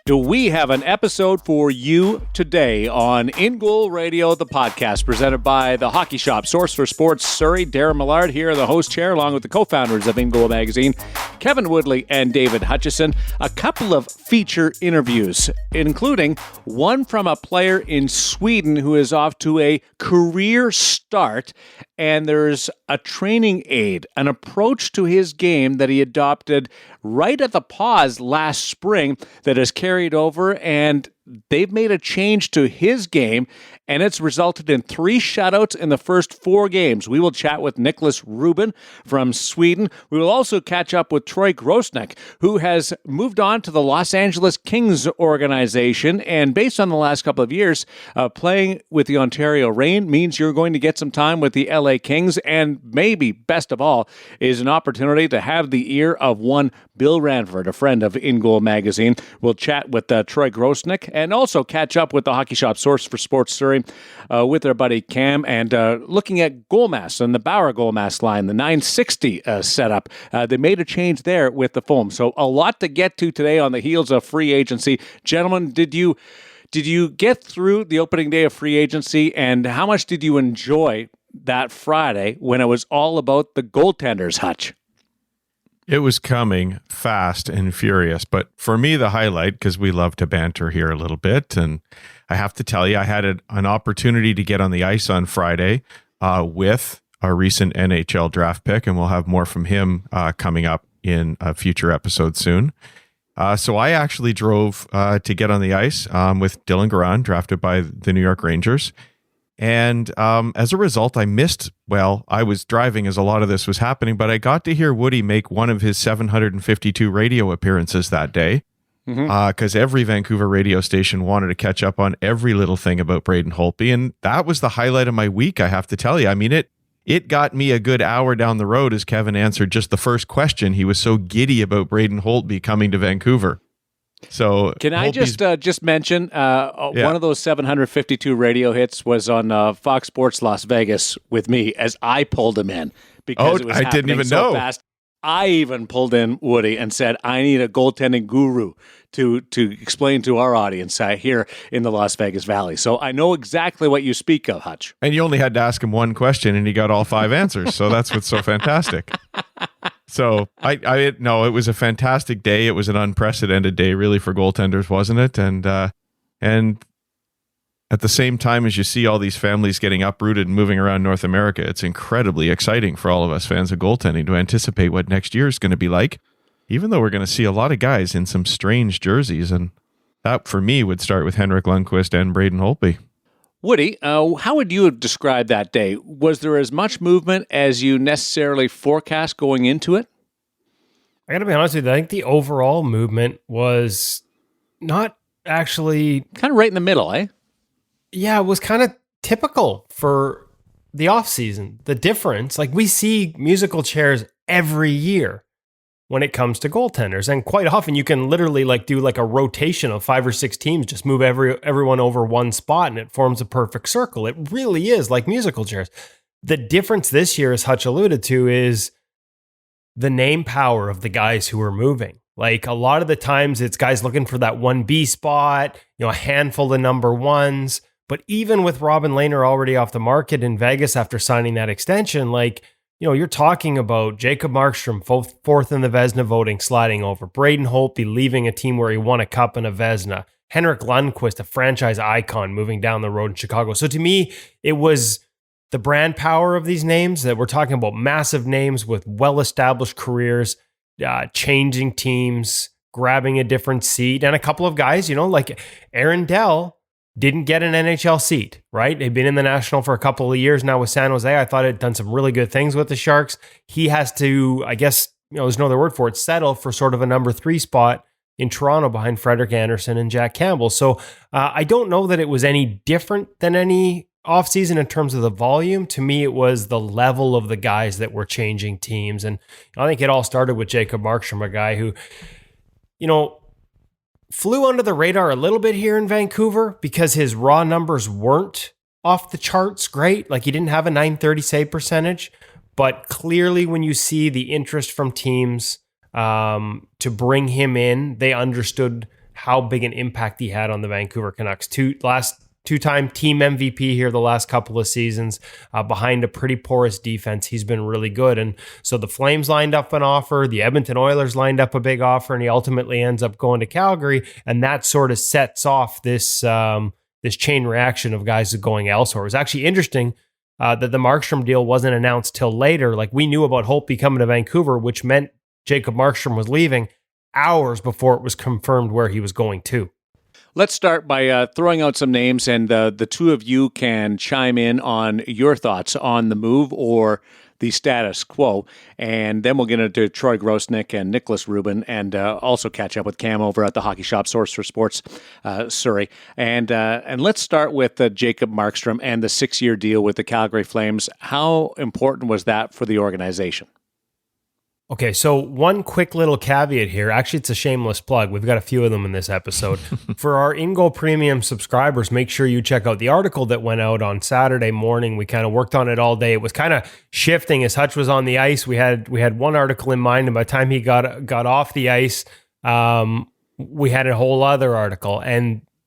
We have an episode for you today on InGoal Radio, the podcast presented by the Hockey Shop, source for sports Surrey. Darren Millard here in the host chair, along with the co-founders of InGoal magazine, Kevin Woodley and David Hutchison. A couple of feature interviews, including one from a player in Sweden who is off to a career start, and there's a training aid, an approach to his game that he adopted right at the pause last spring that has carried over, and they've made a change to his game, and it's resulted in 3 shutouts in the first 4 games. We will chat with Niklas Rubin from Sweden. We will also catch up with Troy Grosenick, who has moved on to the Los Angeles Kings organization, and based on the last couple of years, playing with the Ontario Reign means you're going to get some time with the LA Kings, and maybe, best of all, is an opportunity to have the ear of one Bill Ranford, a friend of InGoal magazine. We'll chat with Troy Grosenick and also catch up with the Hockey Shop source for sports Surrey with their buddy Cam, and looking at goal mass and the Bauer goal mass line, the 960 setup. They made a change there with the foam. So a lot to get to today on the heels of free agency. Gentlemen, did you get through the opening day of free agency, and how much did you enjoy that Friday when it was all about the goaltenders, Hutch? It was coming fast and furious, but for me, the highlight, because we love to banter here a little bit, and I have to tell you, I had an opportunity to get on the ice on Friday with our recent NHL draft pick, and we'll have more from him coming up in a future episode soon. So I actually drove to get on the ice with Dylan Garand, drafted by the New York Rangers. And as a result, I was driving as a lot of this was happening, but I got to hear Woody make one of his 752 radio appearances that day, because every Vancouver radio station wanted to catch up on every little thing about Braden Holtby. And that was the highlight of my week, I have to tell you. I mean, it got me a good hour down the road as Kevin answered just the first question. He was so giddy about Braden Holtby coming to Vancouver. So can I just mention one of those 752 radio hits was on Fox Sports Las Vegas with me as I pulled him in because it was I didn't even so know. Fast. I even pulled in Woody and said, I need a goaltending guru to explain to our audience here in the Las Vegas Valley. So I know exactly what you speak of, Hutch. And you only had to ask him one question and he got all 5 answers. So that's what's so fantastic. So it was a fantastic day. It was an unprecedented day really for goaltenders, wasn't it? And at the same time as you see all these families getting uprooted and moving around North America, it's incredibly exciting for all of us fans of goaltending to anticipate what next year is going to be like, even though we're going to see a lot of guys in some strange jerseys. And that, for me, would start with Henrik Lundqvist and Braden Holtby. Woody, how would you describe that day? Was there as much movement as you necessarily forecast going into it? I got to be honest with you, I think the overall movement was not actually... kind of right in the middle, eh? Yeah, it was kind of typical for the offseason. The difference, like we see musical chairs every year when it comes to goaltenders. And quite often you can literally do a rotation of 5 or 6 teams, just move everyone over one spot and it forms a perfect circle. It really is like musical chairs. The difference this year, as Hutch alluded to, is the name power of the guys who are moving. Like a lot of the times it's guys looking for that 1B spot, a handful of number ones. But even with Robin Lehner already off the market in Vegas after signing that extension, you're talking about Jacob Markstrom, 4th in the Vezina voting, sliding over. Braden Holtby leaving a team where he won a cup and a Vezina. Henrik Lundqvist, a franchise icon, moving down the road in Chicago. So to me, it was the brand power of these names that we're talking about, massive names with well-established careers, changing teams, grabbing a different seat, and a couple of guys, like Aaron Dell, didn't get an NHL seat, right? They've been in the National for a couple of years now with San Jose. I thought it had done some really good things with the Sharks. He has to, I guess, there's no other word for it, settle for sort of a number 3 spot in Toronto behind Frederik Andersen and Jack Campbell. So I don't know that it was any different than any offseason in terms of the volume. To me, it was the level of the guys that were changing teams. And I think it all started with Jacob Markstrom, a guy who, flew under the radar a little bit here in Vancouver because his raw numbers weren't off the charts great. Like he didn't have a .930 save percentage, but clearly when you see the interest from teams to bring him in, they understood how big an impact he had on the Vancouver Canucks. Two-time team MVP here the last couple of seasons, behind a pretty porous defense. He's been really good. And so the Flames lined up an offer, the Edmonton Oilers lined up a big offer, and he ultimately ends up going to Calgary. And that sort of sets off this chain reaction of guys going elsewhere. It was actually interesting that the Markstrom deal wasn't announced till later. Like, we knew about Holtby coming to Vancouver, which meant Jacob Markstrom was leaving hours before it was confirmed where he was going to. Let's start by throwing out some names, and the two of you can chime in on your thoughts on the move or the status quo. And then we'll get into Troy Grosenick and Niklas Rubin, and also catch up with Cam over at the Hockey Shop, Source for Sports, Surrey. And let's start with Jacob Markstrom and the 6-year deal with the Calgary Flames. How important was that for the organization? Okay, so one quick little caveat here. Actually, it's a shameless plug. We've got a few of them in this episode. For our InGoal Premium subscribers, make sure you check out the article that went out on Saturday morning. We kind of worked on it all day. It was kind of shifting as Hutch was on the ice. We had one article in mind, and by the time he got off the ice, we had a whole other article.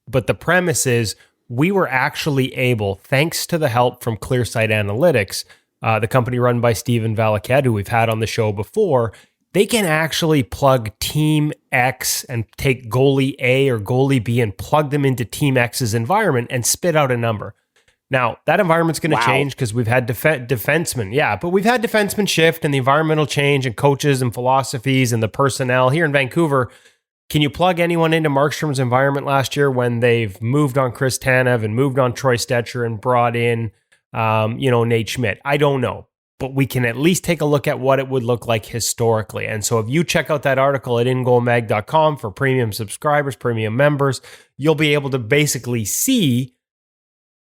But the premise is we were actually able, thanks to the help from Clearsight Analytics, the company run by Steven Valaket, who we've had on the show before, they can actually plug Team X and take goalie A or goalie B and plug them into Team X's environment and spit out a number. Now, that environment's going to change because we've had defensemen. Yeah, but we've had defensemen shift and the environmental change and coaches and philosophies and the personnel. Here in Vancouver, can you plug anyone into Markstrom's environment last year when they've moved on Chris Tanev and moved on Troy Stetcher and brought in Nate Schmidt? I don't know, but we can at least take a look at what it would look like historically. And so if you check out that article at ingoalmag.com for premium subscribers, premium members, you'll be able to basically see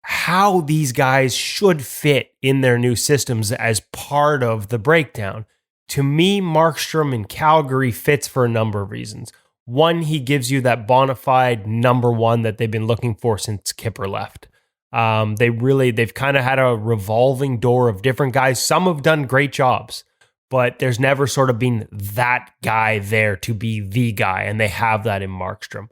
how these guys should fit in their new systems as part of the breakdown. To me, Markstrom in Calgary fits for a number of reasons. One, he gives you that bona fide number one that they've been looking for since Kipper left. They've kind of had a revolving door of different guys. Some have done great jobs, but there's never sort of been that guy there to be the guy, and they have that in Markstrom.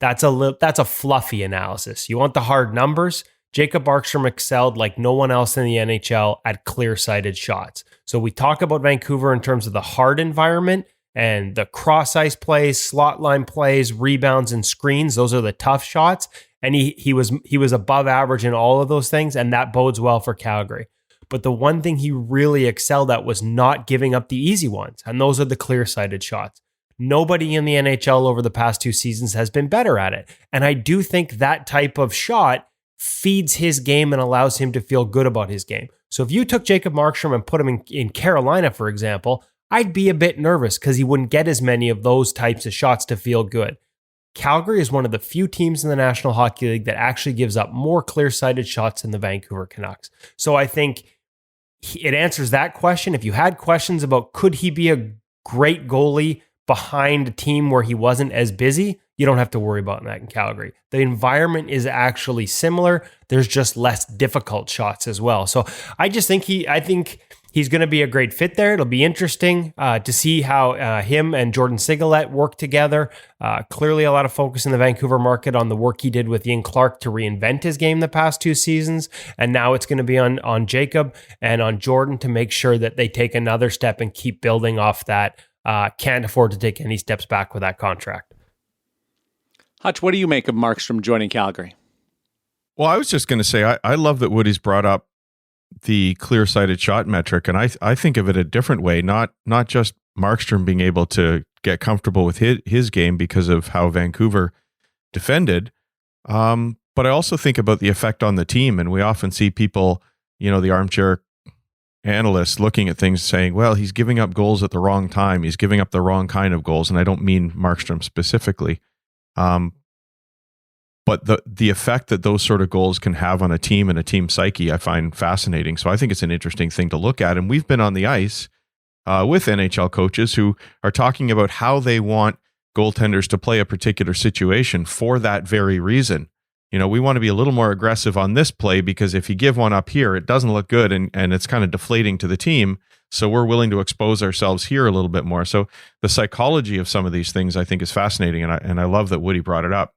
That's a fluffy analysis. You want the hard numbers? Jacob Markstrom excelled like no one else in the NHL at clear-sighted shots. So we talk about Vancouver in terms of the hard environment and the cross-ice plays, slot line plays, rebounds, and screens. Those are the tough shots. And he was above average in all of those things, and that bodes well for Calgary. But the one thing he really excelled at was not giving up the easy ones, and those are the clear-sighted shots. Nobody in the NHL over the past 2 seasons has been better at it. And I do think that type of shot feeds his game and allows him to feel good about his game. So if you took Jacob Markstrom and put him in Carolina, for example, I'd be a bit nervous because he wouldn't get as many of those types of shots to feel good. Calgary is one of the few teams in the National Hockey League that actually gives up more clear-sighted shots than the Vancouver Canucks. So I think it answers that question. If you had questions about could he be a great goalie behind a team where he wasn't as busy, you don't have to worry about that in Calgary. The environment is actually similar. There's just less difficult shots as well. So I think he's going to be a great fit there. It'll be interesting to see how him and Jordan Sigalet work together. Clearly a lot of focus in the Vancouver market on the work he did with Ian Clark to reinvent his game the past 2 seasons. And now it's going to be on Jacob and on Jordan to make sure that they take another step and keep building off that. Can't afford to take any steps back with that contract. Hutch, what do you make of Markstrom joining Calgary? Well, I was just going to say, I love that Woody's brought up the clear-sighted shot metric, and I think of it a different way, not just Markstrom being able to get comfortable with his game because of how Vancouver defended, but I also think about the effect on the team, and we often see people, the armchair analysts looking at things saying, well, he's giving up goals at the wrong time, he's giving up the wrong kind of goals, and I don't mean Markstrom specifically. But the effect that those sort of goals can have on a team and a team psyche, I find fascinating. So I think it's an interesting thing to look at. And we've been on the ice with NHL coaches who are talking about how they want goaltenders to play a particular situation for that very reason. We want to be a little more aggressive on this play because if you give one up here, it doesn't look good and it's kind of deflating to the team. So we're willing to expose ourselves here a little bit more. So the psychology of some of these things I think is fascinating, and I love that Woody brought it up.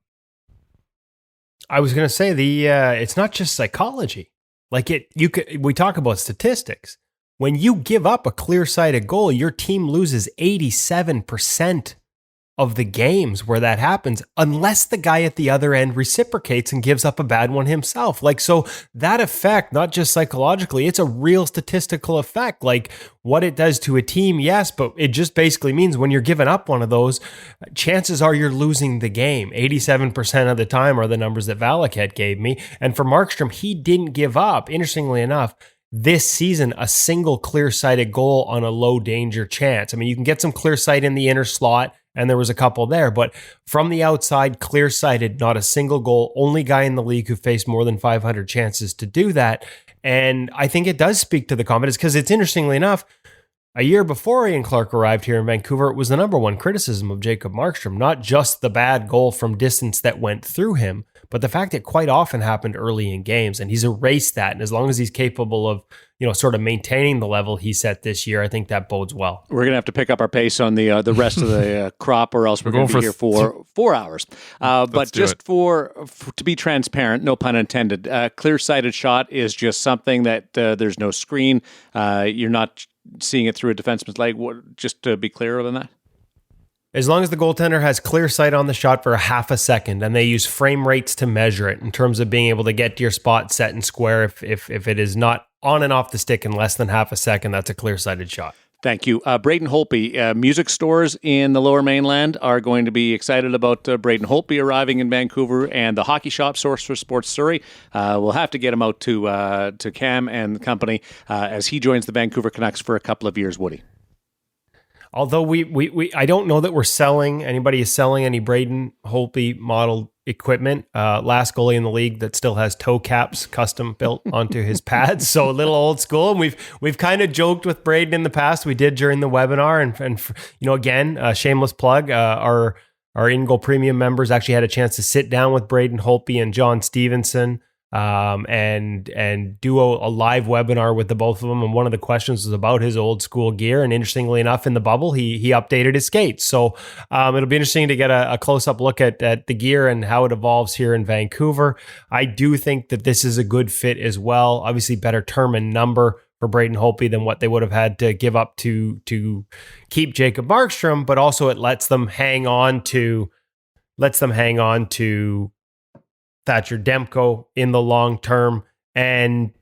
I was going to say it's not just psychology. Like we talk about statistics. When you give up a clear-sighted goal, your team loses 87% of the games where that happens, unless the guy at the other end reciprocates and gives up a bad one himself. Like, so that effect, not just psychologically, it's a real statistical effect. Like what it does to a team, yes, but it just basically means when you're giving up one of those, chances are you're losing the game. 87% of the time are the numbers that Valaket gave me. And for Markstrom, he didn't give up, interestingly enough, this season, a single clear-sighted goal on a low danger chance. I mean, you can get some clear sight in the inner slot, and there was a couple there, but from the outside, clear-sighted, not a single goal, only guy in the league who faced more than 500 chances to do that. And I think it does speak to the confidence, because it's interestingly enough, a year before Ian Clark arrived here in Vancouver, it was the number one criticism of Jacob Markstrom, not just the bad goal from distance that went through him, but the fact it quite often happened early in games, and he's erased that. And as long as he's capable of, sort of maintaining the level he set this year, I think that bodes well. We're going to have to pick up our pace on the rest of the crop, or else we're going to be here for 4 hours. But just to be transparent, no pun intended, clear-sighted shot is just something that there's no screen. You're not seeing it through a defenseman's leg. Just to be clearer than that? As long as the goaltender has clear sight on the shot for a half a second, and they use frame rates to measure it in terms of being able to get to your spot set and square, if it is not on and off the stick in less than half a second, that's a clear-sighted shot. Thank you. Braden Holtby, music stores in the Lower Mainland are going to be excited about Braden Holtby arriving in Vancouver, and the Hockey Shop, Source for Sports Surrey. We'll have to get him out to Cam and the company as he joins the Vancouver Canucks for a couple of years, Woody. Although I don't know that anybody is selling any Braden Holtby model equipment. Last goalie in the league that still has toe caps custom built onto his pads. So a little old school. And we've kind of joked with Braden in the past. We did during the webinar. And again, shameless plug, our InGoal Premium members actually had a chance to sit down with Braden Holtby and John Stevenson and do a live webinar with the both of them. And one of the questions was about his old school gear. And interestingly enough, in the bubble, he updated his skates. So it'll be interesting to get a close-up look at the gear and how it evolves here in Vancouver. I do think that this is a good fit as well. Obviously, better term and number for Braden Holtby than what they would have had to give up to keep Jacob Markstrom, but also it lets them hang on to Thatcher Demko in the long term. And,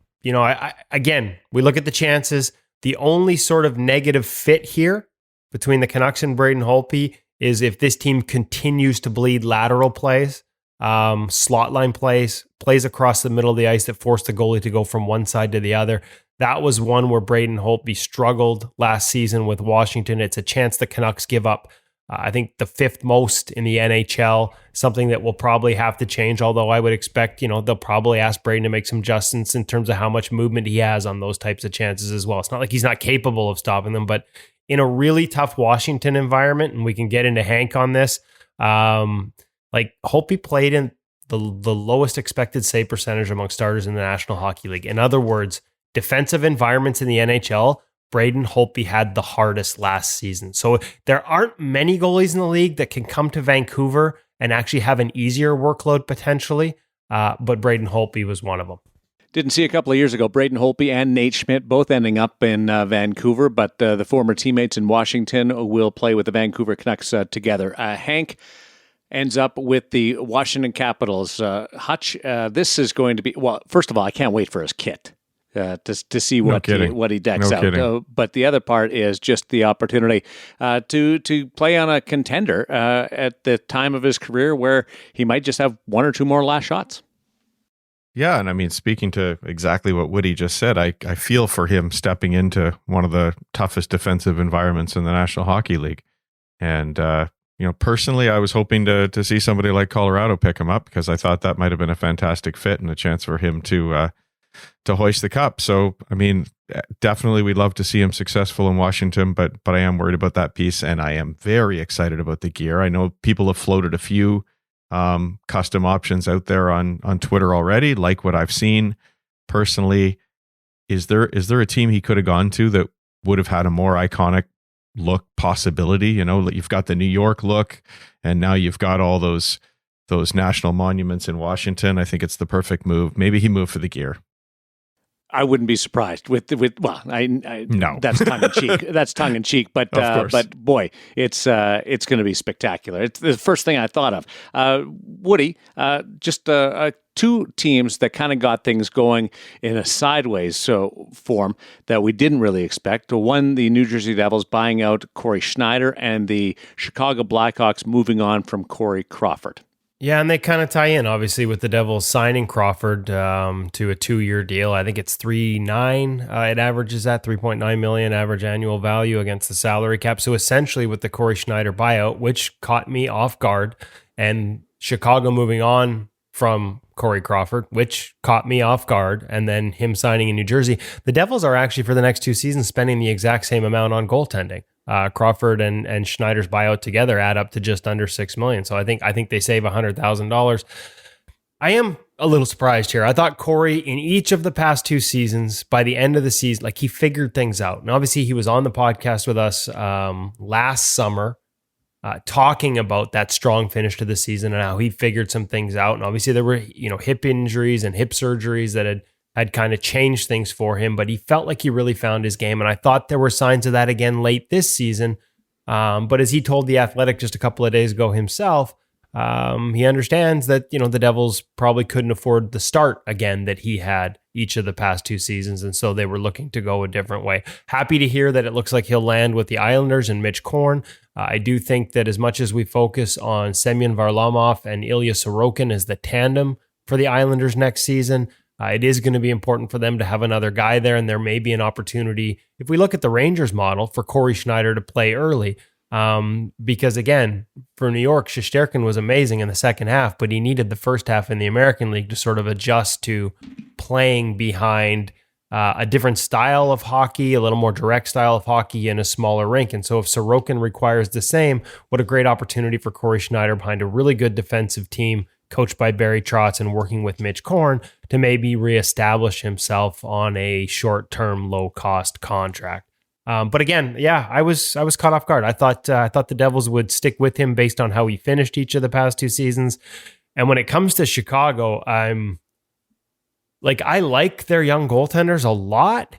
again, we look at the chances. The only sort of negative fit here between the Canucks and Braden Holtby is if this team continues to bleed lateral plays, slot line plays across the middle of the ice that force the goalie to go from one side to the other. That was one where Braden Holtby struggled last season with Washington. It's a chance the Canucks give up, I think, the fifth most in the NHL, something that will probably have to change, although I would expect, they'll probably ask Braden to make some adjustments in terms of how much movement he has on those types of chances as well. It's not like he's not capable of stopping them, but in a really tough Washington environment, and we can get into Hank on this, Holtby played in the lowest expected save percentage among starters in the National Hockey League. In other words, defensive environments in the NHL, Braden Holtby had the hardest last season. So there aren't many goalies in the league that can come to Vancouver and actually have an easier workload potentially, but Braden Holtby was one of them. Didn't see a couple of years ago, Braden Holtby and Nate Schmidt both ending up in Vancouver, but the former teammates in Washington will play with the Vancouver Canucks together. Hank ends up with the Washington Capitals. Hutch, this is going to be, well, first of all, I can't wait for his kit. To see what he decks out. But the other part is just the opportunity to play on a contender at the time of his career where he might just have one or two more last shots. Yeah, and I mean, speaking to exactly what Woody just said, I feel for him stepping into one of the toughest defensive environments in the National Hockey League. And, personally, I was hoping to see somebody like Colorado pick him up because I thought that might have been a fantastic fit and a chance for him to hoist the cup. So, I mean, definitely we'd love to see him successful in Washington, but I am worried about that piece, and I am very excited about the gear. I know people have floated a few custom options out there on Twitter already, like what I've seen. Personally, is there a team he could have gone to that would have had a more iconic look possibility. You've got the New York look, and now you've got all those national monuments in Washington. I think it's the perfect move. Maybe he moved for the gear. I wouldn't be surprised no. That's tongue in cheek. That's tongue in cheek, but boy, it's going to be spectacular. It's the first thing I thought of. Woody, just two teams that kind of got things going in a sideways form that we didn't really expect. One, the New Jersey Devils buying out Corey Schneider, and the Chicago Blackhawks moving on from Corey Crawford. Yeah, and they kind of tie in, obviously, with the Devils signing Crawford to a 2-year deal. I think it's 3.9. It averages at $3.9 million average annual value against the salary cap. So essentially, with the Corey Schneider buyout, which caught me off guard, and Chicago moving on from Corey Crawford, which caught me off guard, and then him signing in New Jersey, the Devils are actually for the next 2 seasons spending the exact same amount on goaltending. Crawford and Schneider's buyout together add up to just under $6 million. So I think they save $100,000. I am a little surprised here. I thought Corey, in each of the past 2 seasons, by the end of the season, he figured things out. And obviously he was on the podcast with us last summer, talking about that strong finish to the season and how he figured some things out. And obviously there were, hip injuries and hip surgeries that had kind of changed things for him, but he felt like he really found his game. And I thought there were signs of that again late this season. But as he told The Athletic just a couple of days ago himself, he understands that, the Devils probably couldn't afford the start again that he had each of the past 2 seasons. And so they were looking to go a different way. Happy to hear that it looks like he'll land with the Islanders and Mitch Korn. I do think that as much as we focus on Semyon Varlamov and Ilya Sorokin as the tandem for the Islanders next season, it is going to be important for them to have another guy there, and there may be an opportunity, if we look at the Rangers model, for Corey Schneider to play early. Because again, for New York, Shesterkin was amazing in the second half, but he needed the first half in the American League to sort of adjust to playing behind a different style of hockey, a little more direct style of hockey in a smaller rink. And so if Sorokin requires the same, what a great opportunity for Corey Schneider behind a really good defensive team coached by Barry Trotz and working with Mitch Korn to maybe reestablish himself on a short-term, low-cost contract. But again, yeah, I was caught off guard. I thought the Devils would stick with him based on how he finished each of the past 2 seasons. And when it comes to Chicago, I like their young goaltenders a lot,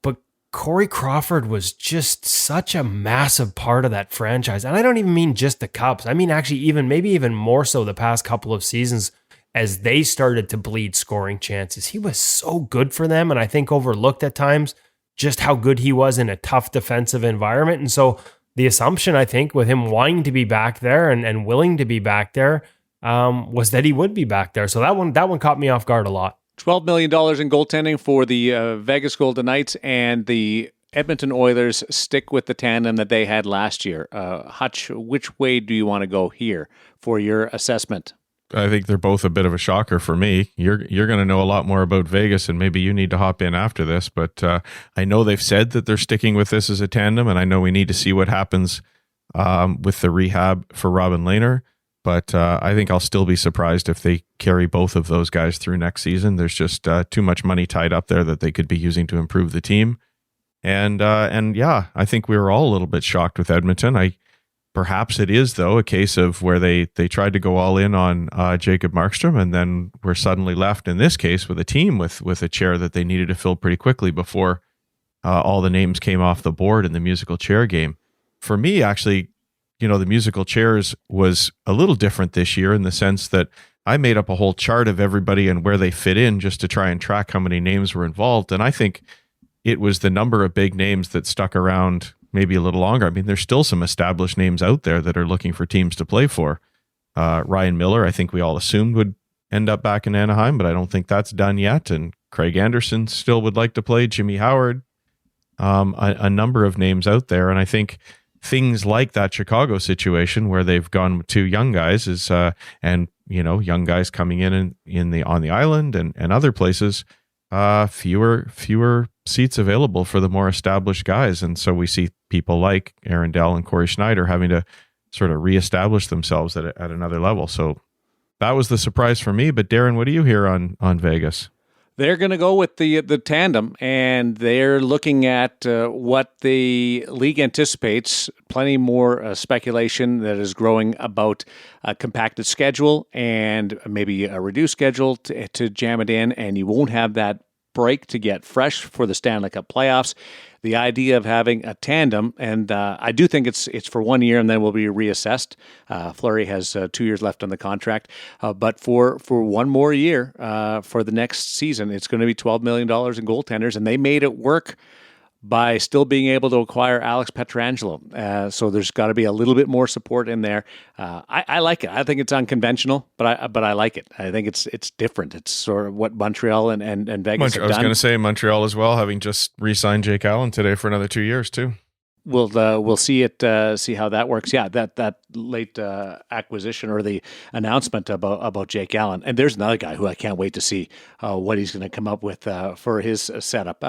but Corey Crawford was just such a massive part of that franchise. And I don't even mean just the Cups. I mean, actually, maybe even more so the past couple of seasons as they started to bleed scoring chances. He was so good for them, and I think overlooked at times just how good he was in a tough defensive environment. And so the assumption, I think, with him wanting to be back there and willing to be back there was that he would be back there. So that one caught me off guard a lot. $12 million in goaltending for the Vegas Golden Knights, and the Edmonton Oilers stick with the tandem that they had last year. Hutch, which way do you want to go here for your assessment? I think they're both a bit of a shocker for me. You're going to know a lot more about Vegas, and maybe you need to hop in after this. But I know they've said that they're sticking with this as a tandem, and I know we need to see what happens with the rehab for Robin Lehner. But I think I'll still be surprised if they carry both of those guys through next season. There's just too much money tied up there that they could be using to improve the team. And yeah, I think we were all a little bit shocked with Edmonton. Perhaps it is, though, a case of where they tried to go all in on Jacob Markstrom, and then were suddenly left, in this case, with a team with a chair that they needed to fill pretty quickly before all the names came off the board in the musical chair game. For me, actually, the musical chairs was a little different this year in the sense that I made up a whole chart of everybody and where they fit in just to try and track how many names were involved. And I think it was the number of big names that stuck around maybe a little longer. I mean, there's still some established names out there that are looking for teams to play for. Ryan Miller, I think we all assumed would end up back in Anaheim, but I don't think that's done yet. And Craig Anderson still would like to play. Jimmy Howard, a number of names out there. And I think things like that Chicago situation where they've gone with 2 young guys is, young guys coming in on the island and other places, fewer seats available for the more established guys. And so we see people like Aaron Dell and Corey Schneider having to sort of reestablish themselves at another level. So that was the surprise for me. But Darren, what do you hear on Vegas? They're going to go with the tandem, and they're looking at what the league anticipates. Plenty more speculation that is growing about a compacted schedule and maybe a reduced schedule to jam it in, and you won't have that break to get fresh for the Stanley Cup playoffs. The idea of having a tandem, and I do think it's for 1 year and then will be reassessed. Fleury has 2 years left on the contract, but for one more year for the next season, it's going to be $12 million in goaltenders, and they made it work by still being able to acquire Alex Pietrangelo. So there's got to be a little bit more support in there. I like it. I think it's unconventional, but I like it. I think it's different. It's sort of what Montreal and Vegas have done. I was going to say Montreal as well, having just re-signed Jake Allen today for another 2 years too. We'll see how that works. Yeah, that late acquisition or the announcement about Jake Allen, and there's another guy who I can't wait to see what he's going to come up with for his setup.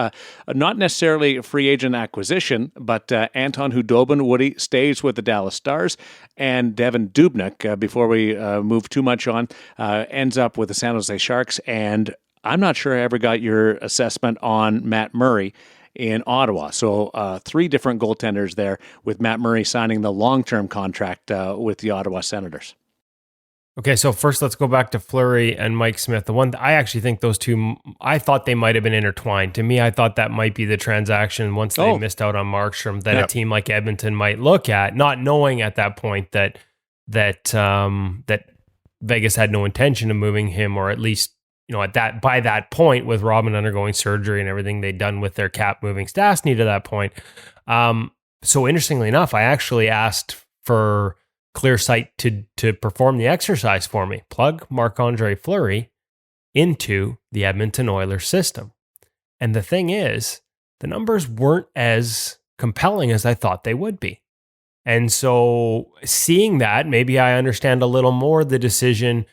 Not necessarily a free agent acquisition, but Anton Khudobin, Woody, stays with the Dallas Stars, and Devin Dubnyk, before we move too much on, ends up with the San Jose Sharks. And I'm not sure I ever got your assessment on Matt Murray in Ottawa. So 3 different goaltenders there, with Matt Murray signing the long-term contract with the Ottawa Senators. Okay, so first let's go back to Fleury and Mike Smith. The one I actually think those two, I thought they might have been intertwined. To me, I thought that might be the transaction once they missed out on Markstrom that a team like Edmonton might look at, not knowing at that point that Vegas had no intention of moving him, or at least, by that point, with Robin undergoing surgery and everything they'd done with their cap moving Stastny to that point. So interestingly enough, I actually asked for Clear Sight to perform the exercise for me. Plug Marc-Andre Fleury into the Edmonton Oilers system. And the thing is, the numbers weren't as compelling as I thought they would be. And so seeing that, maybe I understand a little more the decision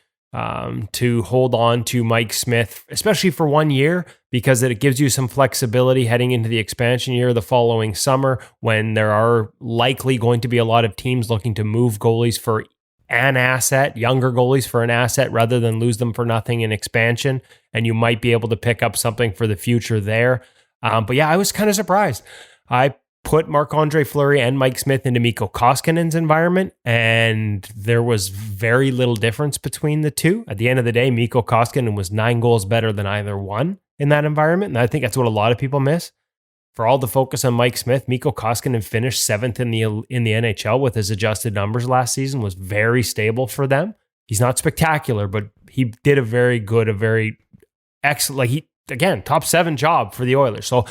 to hold on to Mike Smith, especially for 1 year, because it gives you some flexibility heading into the expansion year the following summer, when there are likely going to be a lot of teams looking to move goalies for an asset, younger goalies for an asset, rather than lose them for nothing in expansion. And you might be able to pick up something for the future there. But yeah, I was kind of surprised. I put Marc-Andre Fleury and Mike Smith into Mikko Koskinen's environment, and there was very little difference between the two. At the end of the day, Mikko Koskinen was 9 goals better than either one in that environment, and I think that's what a lot of people miss. For all the focus on Mike Smith, Mikko Koskinen finished 7th in the NHL with his adjusted numbers last season, was very stable for them. He's not spectacular, but he did a very excellent, top 7 job for the Oilers. So,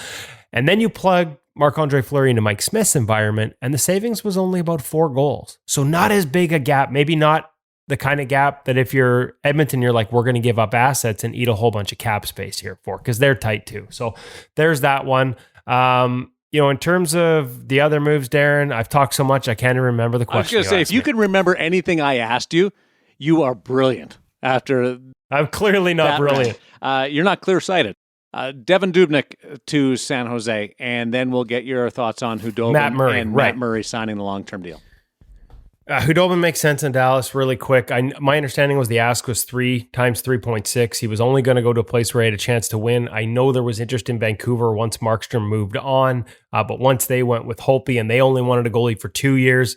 and then you plug Marc-Andre Fleury into Mike Smith's environment, and the savings was only about 4 goals. So not as big a gap, maybe not the kind of gap that if you're Edmonton, you're like, we're going to give up assets and eat a whole bunch of cap space here for, because they're tight too. So there's that one. In terms of the other moves, Darren, I've talked so much, I can't even remember the question. I was going to say, if you can remember anything I asked you, you are brilliant. I'm clearly not brilliant. You're not clear-sighted. Devin Dubnyk to San Jose, and then we'll get your thoughts on Khudobin Matt Murray signing the long-term deal. Khudobin makes sense in Dallas really quick. My understanding was the ask was 3 times 3.6. He was only going to go to a place where he had a chance to win. I know there was interest in Vancouver once Markstrom moved on, but once they went with Holtby and they only wanted a goalie for 2 years,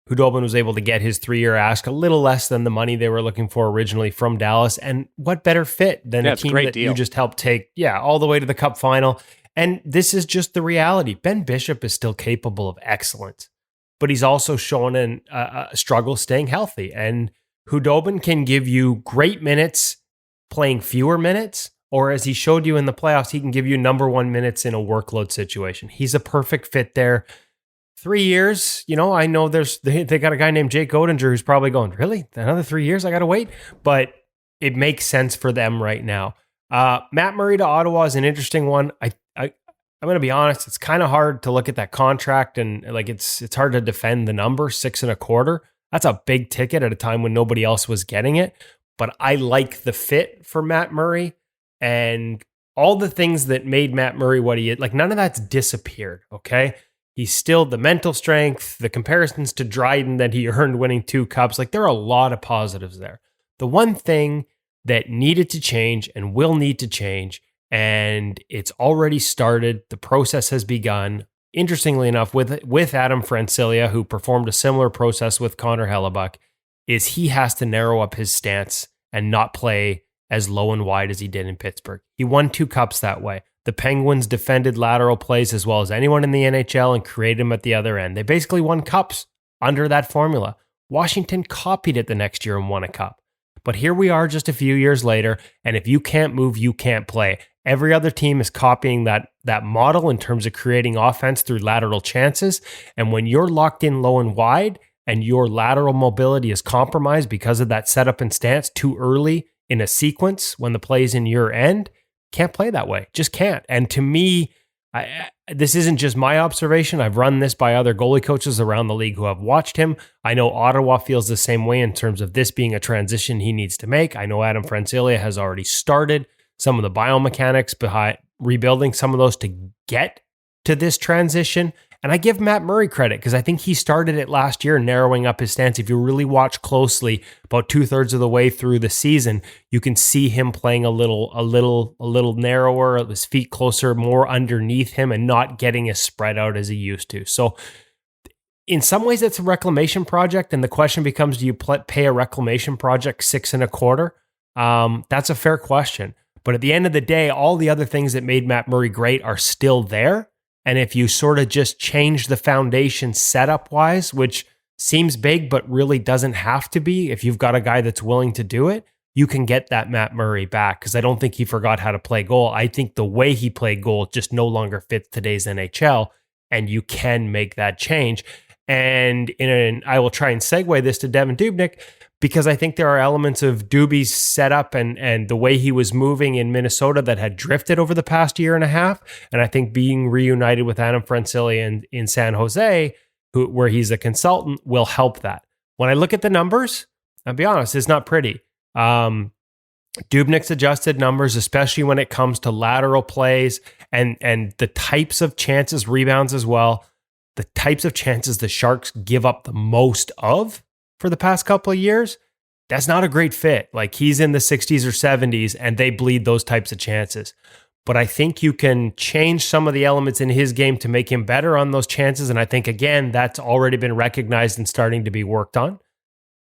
Khudobin was able to get his 3-year ask, a little less than the money they were looking for originally from Dallas. And what better fit than a team that you just helped take all the way to the Cup final. And this is just the reality. Ben Bishop is still capable of excellence, but he's also shown a struggle staying healthy. And Khudobin can give you great minutes playing fewer minutes, or as he showed you in the playoffs, he can give you number 1 minutes in a workload situation. He's a perfect fit there. 3 years, I know they got a guy named Jake Oettinger who's probably going, really? Another 3 years? I got to wait? But it makes sense for them right now. Matt Murray to Ottawa is an interesting one. I'm going to be honest, it's kind of hard to look at that contract and it's hard to defend the number, 6.25. That's a big ticket at a time when nobody else was getting it. But I like the fit for Matt Murray, and all the things that made Matt Murray what he is. None of that's disappeared, okay? He's still the mental strength, the comparisons to Dryden that he earned winning 2 cups. There are a lot of positives there. The one thing that needed to change and will need to change. And it's already started. The process has begun. Interestingly enough, with Adam Francilia, who performed a similar process with Connor Hellebuck, is he has to narrow up his stance and not play as low and wide as he did in Pittsburgh. He won 2 cups that way. The Penguins defended lateral plays as well as anyone in the NHL and created them at the other end. They basically won cups under that formula. Washington copied it the next year and won a cup. But here we are just a few years later, and if you can't move, you can't play. Every other team is copying that model in terms of creating offense through lateral chances. And when you're locked in low and wide and your lateral mobility is compromised because of that setup and stance too early in a sequence when the play's in your end, can't play that way. Just can't. And to me, this isn't just my observation. I've run this by other goalie coaches around the league who have watched him. I know Ottawa feels the same way in terms of this being a transition he needs to make. I know Adam Francilia has already started some of the biomechanics behind rebuilding some of those to get to this transition. And I give Matt Murray credit because I think he started it last year, narrowing up his stance. If you really watch closely, about 2/3 of the way through the season, you can see him playing a little narrower, his feet closer, more underneath him, and not getting as spread out as he used to. So in some ways, it's a reclamation project. And the question becomes, do you pay a reclamation project $6.25? That's a fair question. But at the end of the day, all the other things that made Matt Murray great are still there. And if you sort of just change the foundation setup-wise, which seems big but really doesn't have to be, if you've got a guy that's willing to do it, you can get that Matt Murray back, because I don't think he forgot how to play goal. I think the way he played goal just no longer fits today's NHL, and you can make that change. And I will try and segue this to Devan Dubnyk, because I think there are elements of Doobie's setup and the way he was moving in Minnesota that had drifted over the past year and a half. And I think being reunited with Adam Francilia in San Jose, where he's a consultant, will help that. When I look at the numbers, I'll be honest, it's not pretty. Dubnyk's adjusted numbers, especially when it comes to lateral plays and the types of chances, rebounds as well, the types of chances the Sharks give up the most of for the past couple of years, that's not a great fit. Like, he's in the 60s or 70s and they bleed those types of chances. But I think you can change some of the elements in his game to make him better on those chances. And I think, again, that's already been recognized and starting to be worked on.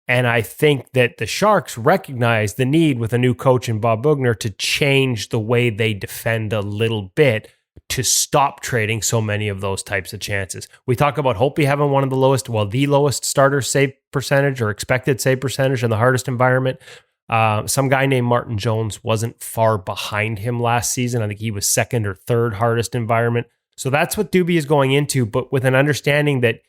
And I think that the Sharks recognize the need with a new coach in Bob Boughner to change the way they defend a little bit to stop trading so many of those types of chances. We talk about Holtby having one of the lowest starter save percentage or expected save percentage in the hardest environment. Some guy named Martin Jones wasn't far behind him last season. I think he was second or third hardest environment. So that's what Doobie is going into, but with an understanding that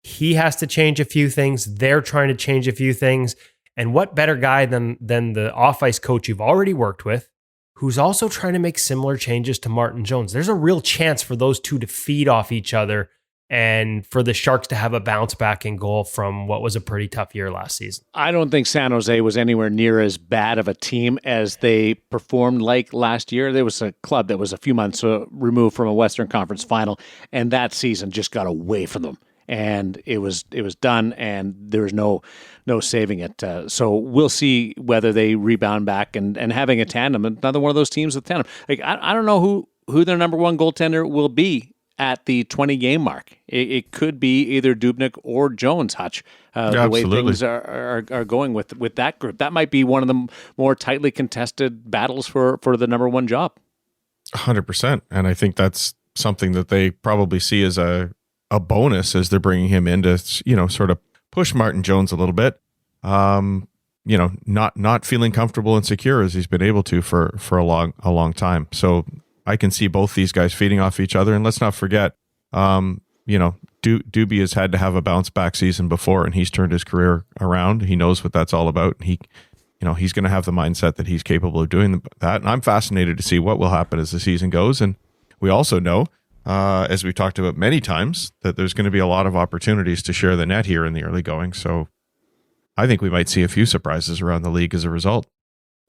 he has to change a few things. They're trying to change a few things. And what better guy than the off-ice coach you've already worked with, who's also trying to make similar changes to Martin Jones. There's a real chance for those two to feed off each other and for the Sharks to have a bounce back in goal from what was a pretty tough year last season. I don't think San Jose was anywhere near as bad of a team as they performed like last year. There was a club that was a few months removed from a Western Conference final, and that season just got away from them. And it was done, and there was no saving it. So we'll see whether they rebound back and having a tandem. Another one of those teams with tandem. Like, I don't know who their number one goaltender will be at the 20-game mark. It could be either Dubnyk or Jones, Hutch. The way things are going with that group. That might be one of the more tightly contested battles for the number one job. 100%. And I think that's something that they probably see as a bonus as they're bringing him in to, sort of push Martin Jones a little bit. Not feeling comfortable and secure as he's been able to for a long time. So I can see both these guys feeding off each other. And let's not forget, Doobie has had to have a bounce back season before, and he's turned his career around. He knows what that's all about. He's going to have the mindset that he's capable of doing that. And I'm fascinated to see what will happen as the season goes. And we also know, as we've talked about many times, that there's going to be a lot of opportunities to share the net here in the early going. So I think we might see a few surprises around the league as a result.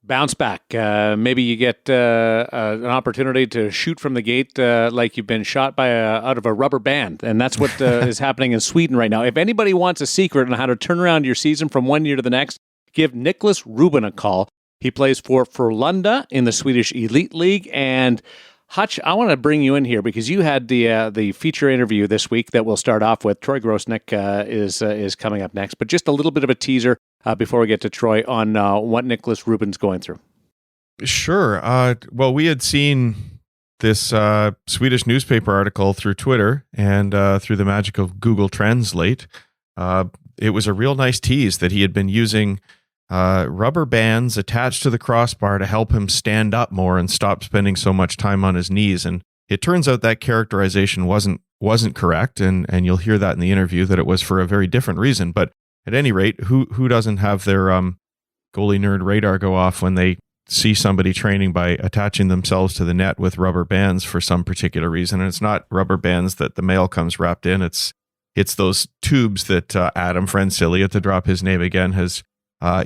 Bounce back. Maybe you get an opportunity to shoot from the gate like you've been shot out of a rubber band. And that's what is happening in Sweden right now. If anybody wants a secret on how to turn around your season from one year to the next, give Niklas Rubin a call. He plays for Frölunda in the Swedish Elite League. And Hutch, I want to bring you in here because you had the feature interview this week that we'll start off with. Troy Grosenick is coming up next, but just a little bit of a teaser before we get to Troy on what Niklas Rubin's going through. Sure. Well, we had seen this Swedish newspaper article through Twitter and through the magic of Google Translate. It was a real nice tease that he had been using rubber bands attached to the crossbar to help him stand up more and stop spending so much time on his knees. And it turns out that characterization wasn't correct, and you'll hear that in the interview, that it was for a very different reason. But at any rate, who doesn't have their goalie nerd radar go off when they see somebody training by attaching themselves to the net with rubber bands for some particular reason? And it's not rubber bands that the mail comes wrapped in. It's those tubes that Adam Francilia, to drop his name again, has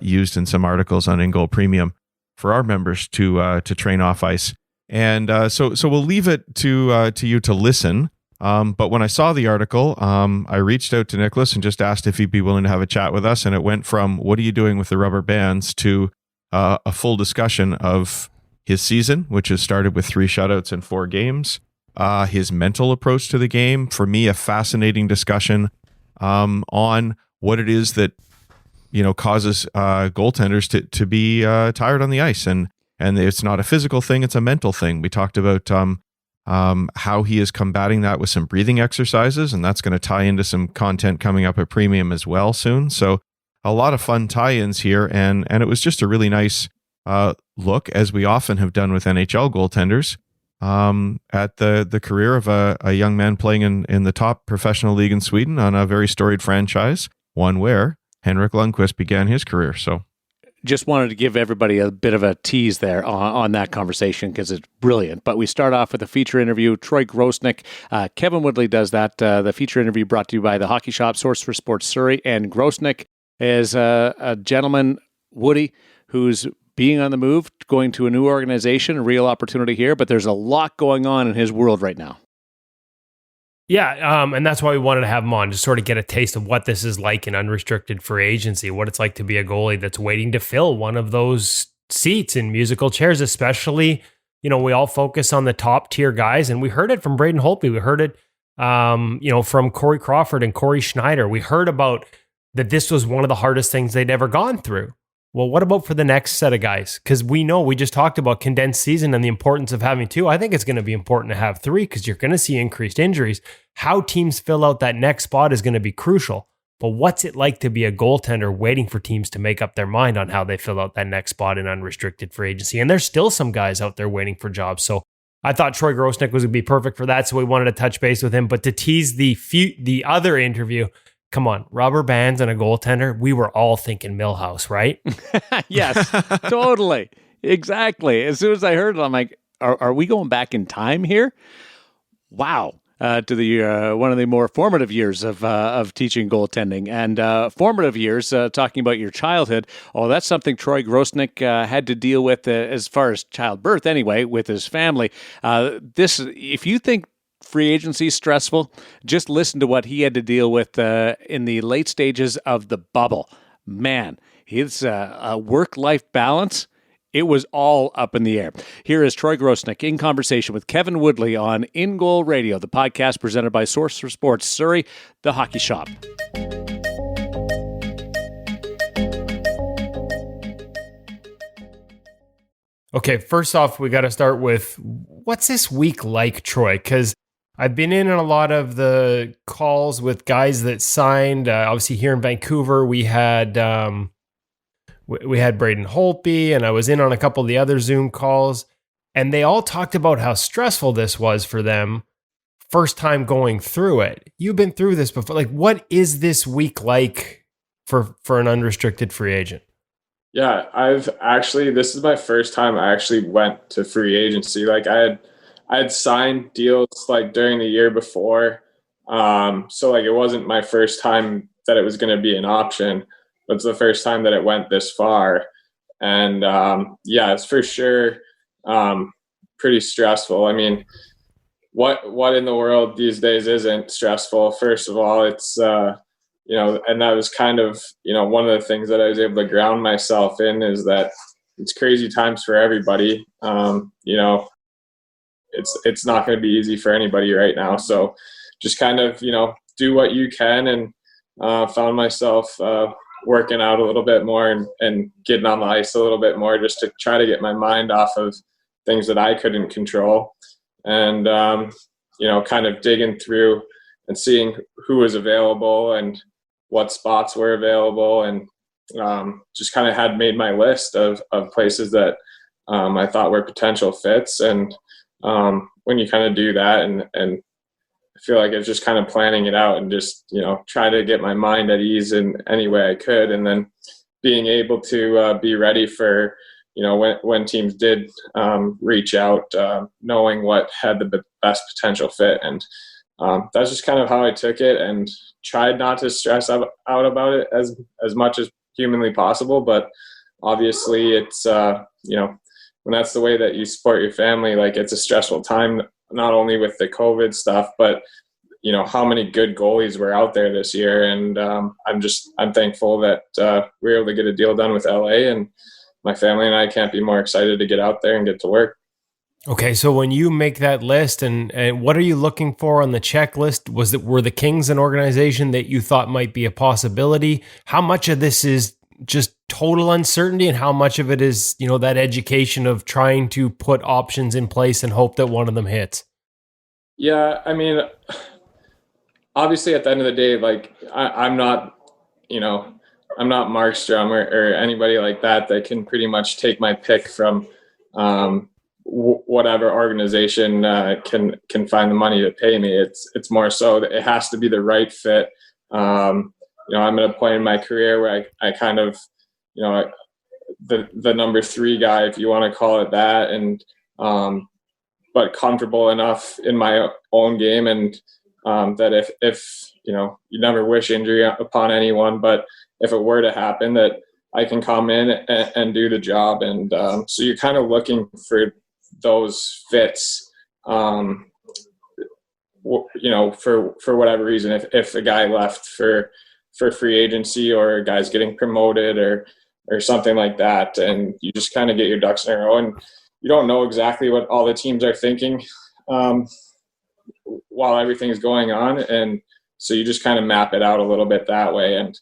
used in some articles on InGoal Premium for our members to train off ice. And so we'll leave it to you to listen. But when I saw the article, I reached out to Niklas and just asked if he'd be willing to have a chat with us. And it went from what are you doing with the rubber bands to a full discussion of his season, which has started with 3 shutouts in 4 games, his mental approach to the game. For me, a fascinating discussion on what it is that causes goaltenders to be tired on the ice, and it's not a physical thing; it's a mental thing. We talked about how he is combating that with some breathing exercises, and that's going to tie into some content coming up at Premium as well soon. So a lot of fun tie-ins here, and it was just a really nice look, as we often have done with NHL goaltenders, at the career of a young man playing in the top professional league in Sweden on a very storied franchise, one where Henrik Lundqvist began his career. So just wanted to give everybody a bit of a tease there on that conversation because it's brilliant. But we start off with a feature interview. Troy Grosenick, Kevin Woodley does that. The feature interview brought to you by the Hockey Shop, Source for Sports Surrey, and Grosenick is a gentleman, Woody, who's being on the move, going to a new organization, a real opportunity here, but there's a lot going on in his world right now. Yeah, and that's why we wanted to have him on, just sort of get a taste of what this is like in unrestricted free agency, what it's like to be a goalie that's waiting to fill one of those seats in musical chairs, especially, we all focus on the top tier guys, and we heard it from Braden Holtby. We heard it, from Corey Crawford and Corey Schneider. We heard about that this was one of the hardest things they'd ever gone through. Well, what about for the next set of guys? Because we just talked about condensed season and the importance of having 2. I think it's going to be important to have 3 because you're going to see increased injuries. How teams fill out that next spot is going to be crucial. But what's it like to be a goaltender waiting for teams to make up their mind on how they fill out that next spot in unrestricted free agency? And there's still some guys out there waiting for jobs. So I thought Troy Grosenick was going to be perfect for that. So we wanted to touch base with him. But to tease the other interview, come on, rubber bands and a goaltender. We were all thinking Millhouse, right? Yes, totally. Exactly. As soon as I heard it, I'm like, are we going back in time here? Wow. To the one of the more formative years of teaching goaltending, and formative years, talking about your childhood. Oh, that's something Troy Grosenick had to deal with as far as childbirth anyway, with his family. If you think free agency stressful, just listen to what he had to deal with in the late stages of the bubble. Man, his work-life balance, it was all up in the air. Here is Troy Grosenick in conversation with Kevin Woodley on InGoal Radio, the podcast presented by Source for Sports Surrey, the Hockey Shop. Okay, first off, we got to start with what's this week like, Troy? Because I've been in on a lot of the calls with guys that signed. Obviously, here in Vancouver, we had Braden Holtby, and I was in on a couple of the other Zoom calls, and they all talked about how stressful this was for them, first time going through it. You've been through this before. Like, what is this week like for an unrestricted free agent? Yeah, this is my first time I actually went to free agency. Like, I had signed deals like during the year before. So like it wasn't my first time that it was going to be an option, but it's the first time that it went this far. And it's for sure pretty stressful. I mean, what in the world these days isn't stressful? First of all, it's, and that was kind of, one of the things that I was able to ground myself in is that, it's crazy times for everybody. You know, it's not going to be easy for anybody right now. So just kind of, you know, do what you can, and found myself working out a little bit more and getting on the ice a little bit more, just to try to get my mind off of things that I couldn't control. And, you know, kind of digging through and seeing who was available and what spots were available, and just kind of had made my list of places that I thought were potential fits. And when you kind of do that, and I feel like it's just kind of planning it out and just, you know, try to get my mind at ease in any way I could, and then being able to be ready for, you know, when teams did reach out, knowing what had the best potential fit. And that's just kind of how I took it, and tried not to stress out about it as much as humanly possible. But obviously it's, you know, when that's the way that you support your family, like, it's a stressful time, not only with the COVID stuff, but, you know, how many good goalies were out there this year. And I'm thankful that we were able to get a deal done with LA, and my family and I can't be more excited to get out there and get to work. Okay, so when you make that list, and what are you looking for on the checklist? Were the Kings an organization that you thought might be a possibility? How much of this is just total uncertainty, and how much of it is, you know, that education of trying to put options in place and hope that one of them hits? Yeah, I mean, obviously at the end of the day, like, I'm not, you know, I'm not Markstrom or anybody like that can pretty much take my pick from whatever organization can find the money to pay me. It's more so that it has to be the right fit. You know, I'm at a point in my career where I kind of, you know, the number 3 guy, if you want to call it that, and but comfortable enough in my own game, and that if you know, you never wish injury upon anyone, but if it were to happen, that I can come in and do the job. And so you're kind of looking for those fits, you know, for whatever reason, if a guy left for free agency, or a guy's getting promoted, or something like that, and you just kind of get your ducks in a row, and you don't know exactly what all the teams are thinking while everything's going on, and so you just kind of map it out a little bit that way. And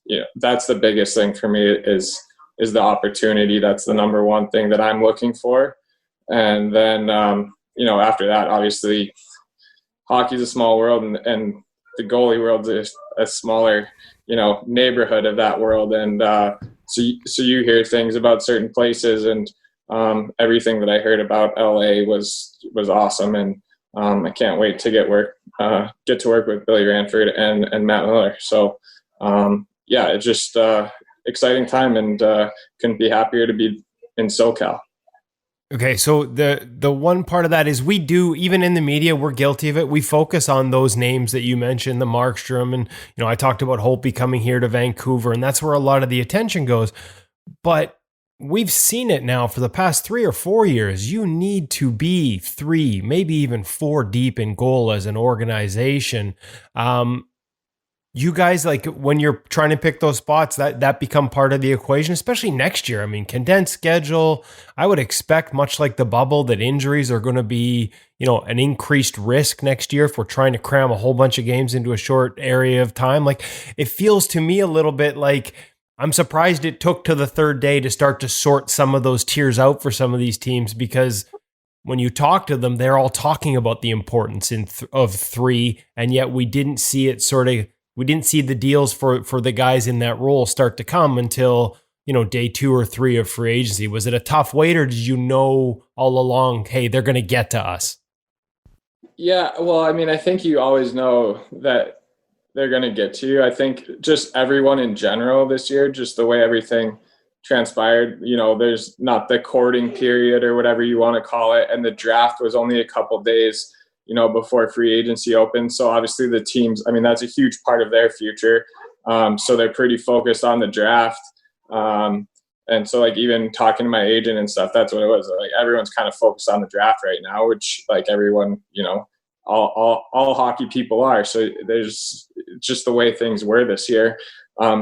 you know, that's the biggest thing for me is the opportunity. That's the number one thing that I'm looking for. And then you know, after that, obviously hockey's a small world, and the goalie world is a smaller, you know, neighborhood of that world. And so you hear things about certain places, and everything that I heard about LA was awesome. And I can't wait to get to work with Billy Ranford and Matt Miller. So yeah, it's just exciting time, and couldn't be happier to be in SoCal. Okay, so the one part of that is we do, even in the media, we're guilty of it. We focus on those names that you mentioned, the Markstrom, and, you know, I talked about Holtby coming here to Vancouver, and that's where a lot of the attention goes. But we've seen it now for the past 3 or 4 years. You need to be 3, maybe even 4 deep in goal as an organization. You guys, like, when you're trying to pick those spots, that become part of the equation, especially next year. I mean, condensed schedule, I would expect, much like the bubble, that injuries are going to be, you know, an increased risk next year if we're trying to cram a whole bunch of games into a short area of time. Like, it feels to me a little bit like, I'm surprised it took to the 3rd day to start to sort some of those tiers out for some of these teams, because when you talk to them, they're all talking about the importance of 3, and yet we didn't see it we didn't see the deals for the guys in that role start to come until, you know, day 2 or 3 of free agency. Was it a tough wait, or did you know all along, hey, they're going to get to us? Yeah, well, I mean, I think you always know that they're going to get to you. I think just everyone in general this year, just the way everything transpired, you know, there's not the courting period or whatever you want to call it, and the draft was only a couple days, you know, before free agency opened. So obviously the teams, I mean, that's a huge part of their future. So they're pretty focused on the draft. And so, like, even talking to my agent and stuff, that's what it was. Like, everyone's kind of focused on the draft right now, which, like, everyone, you know, all hockey people are. So there's just the way things were this year.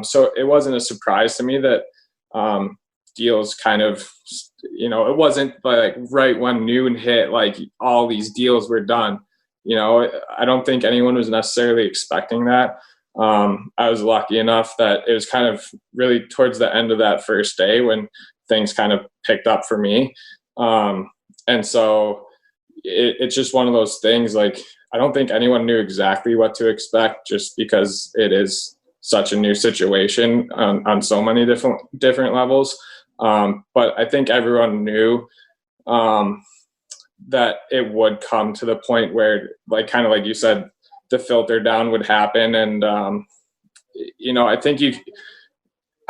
So it wasn't a surprise to me that, deals kind of, it wasn't like right when noon hit, like all these deals were done. I don't think anyone was necessarily expecting that. I was lucky enough that it was kind of really towards the end of that first day when things kind of picked up for me. And so it's just one of those things, like, I don't think anyone knew exactly what to expect just because it is such a new situation on so many different levels. But I think everyone knew that it would come to the point where, like, kind of like you said, the filter down would happen. And, I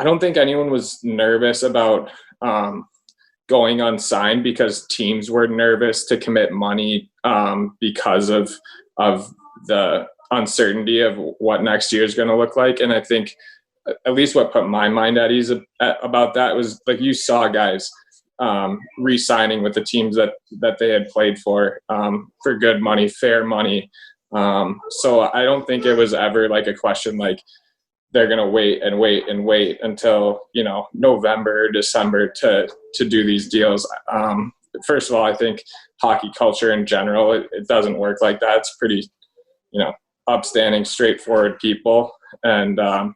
don't think anyone was nervous about going unsigned because teams were nervous to commit money because of the uncertainty of what next year is going to look like. And I think at least what put my mind at ease about that was, like, you saw guys re-signing with the teams that they had played for good money, fair money. So I don't think it was ever like a question like they're going to wait until, November or December to do these deals. First of all, I think hockey culture in general, it doesn't work like that. It's pretty, upstanding, straightforward people. And, I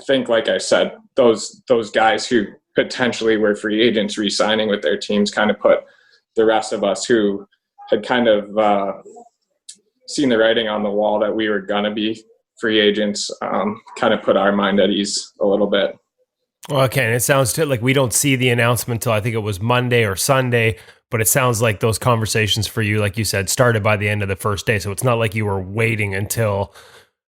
think, like I said, those guys who potentially were free agents re-signing with their teams kind of put the rest of us who had kind of seen the writing on the wall that we were going to be free agents, kind of put our mind at ease a little bit. Okay, and it sounds like we don't see the announcement until I think it was Monday or Sunday, but it sounds like those conversations for you, like you said, started by the end of the first day. So it's not like you were waiting until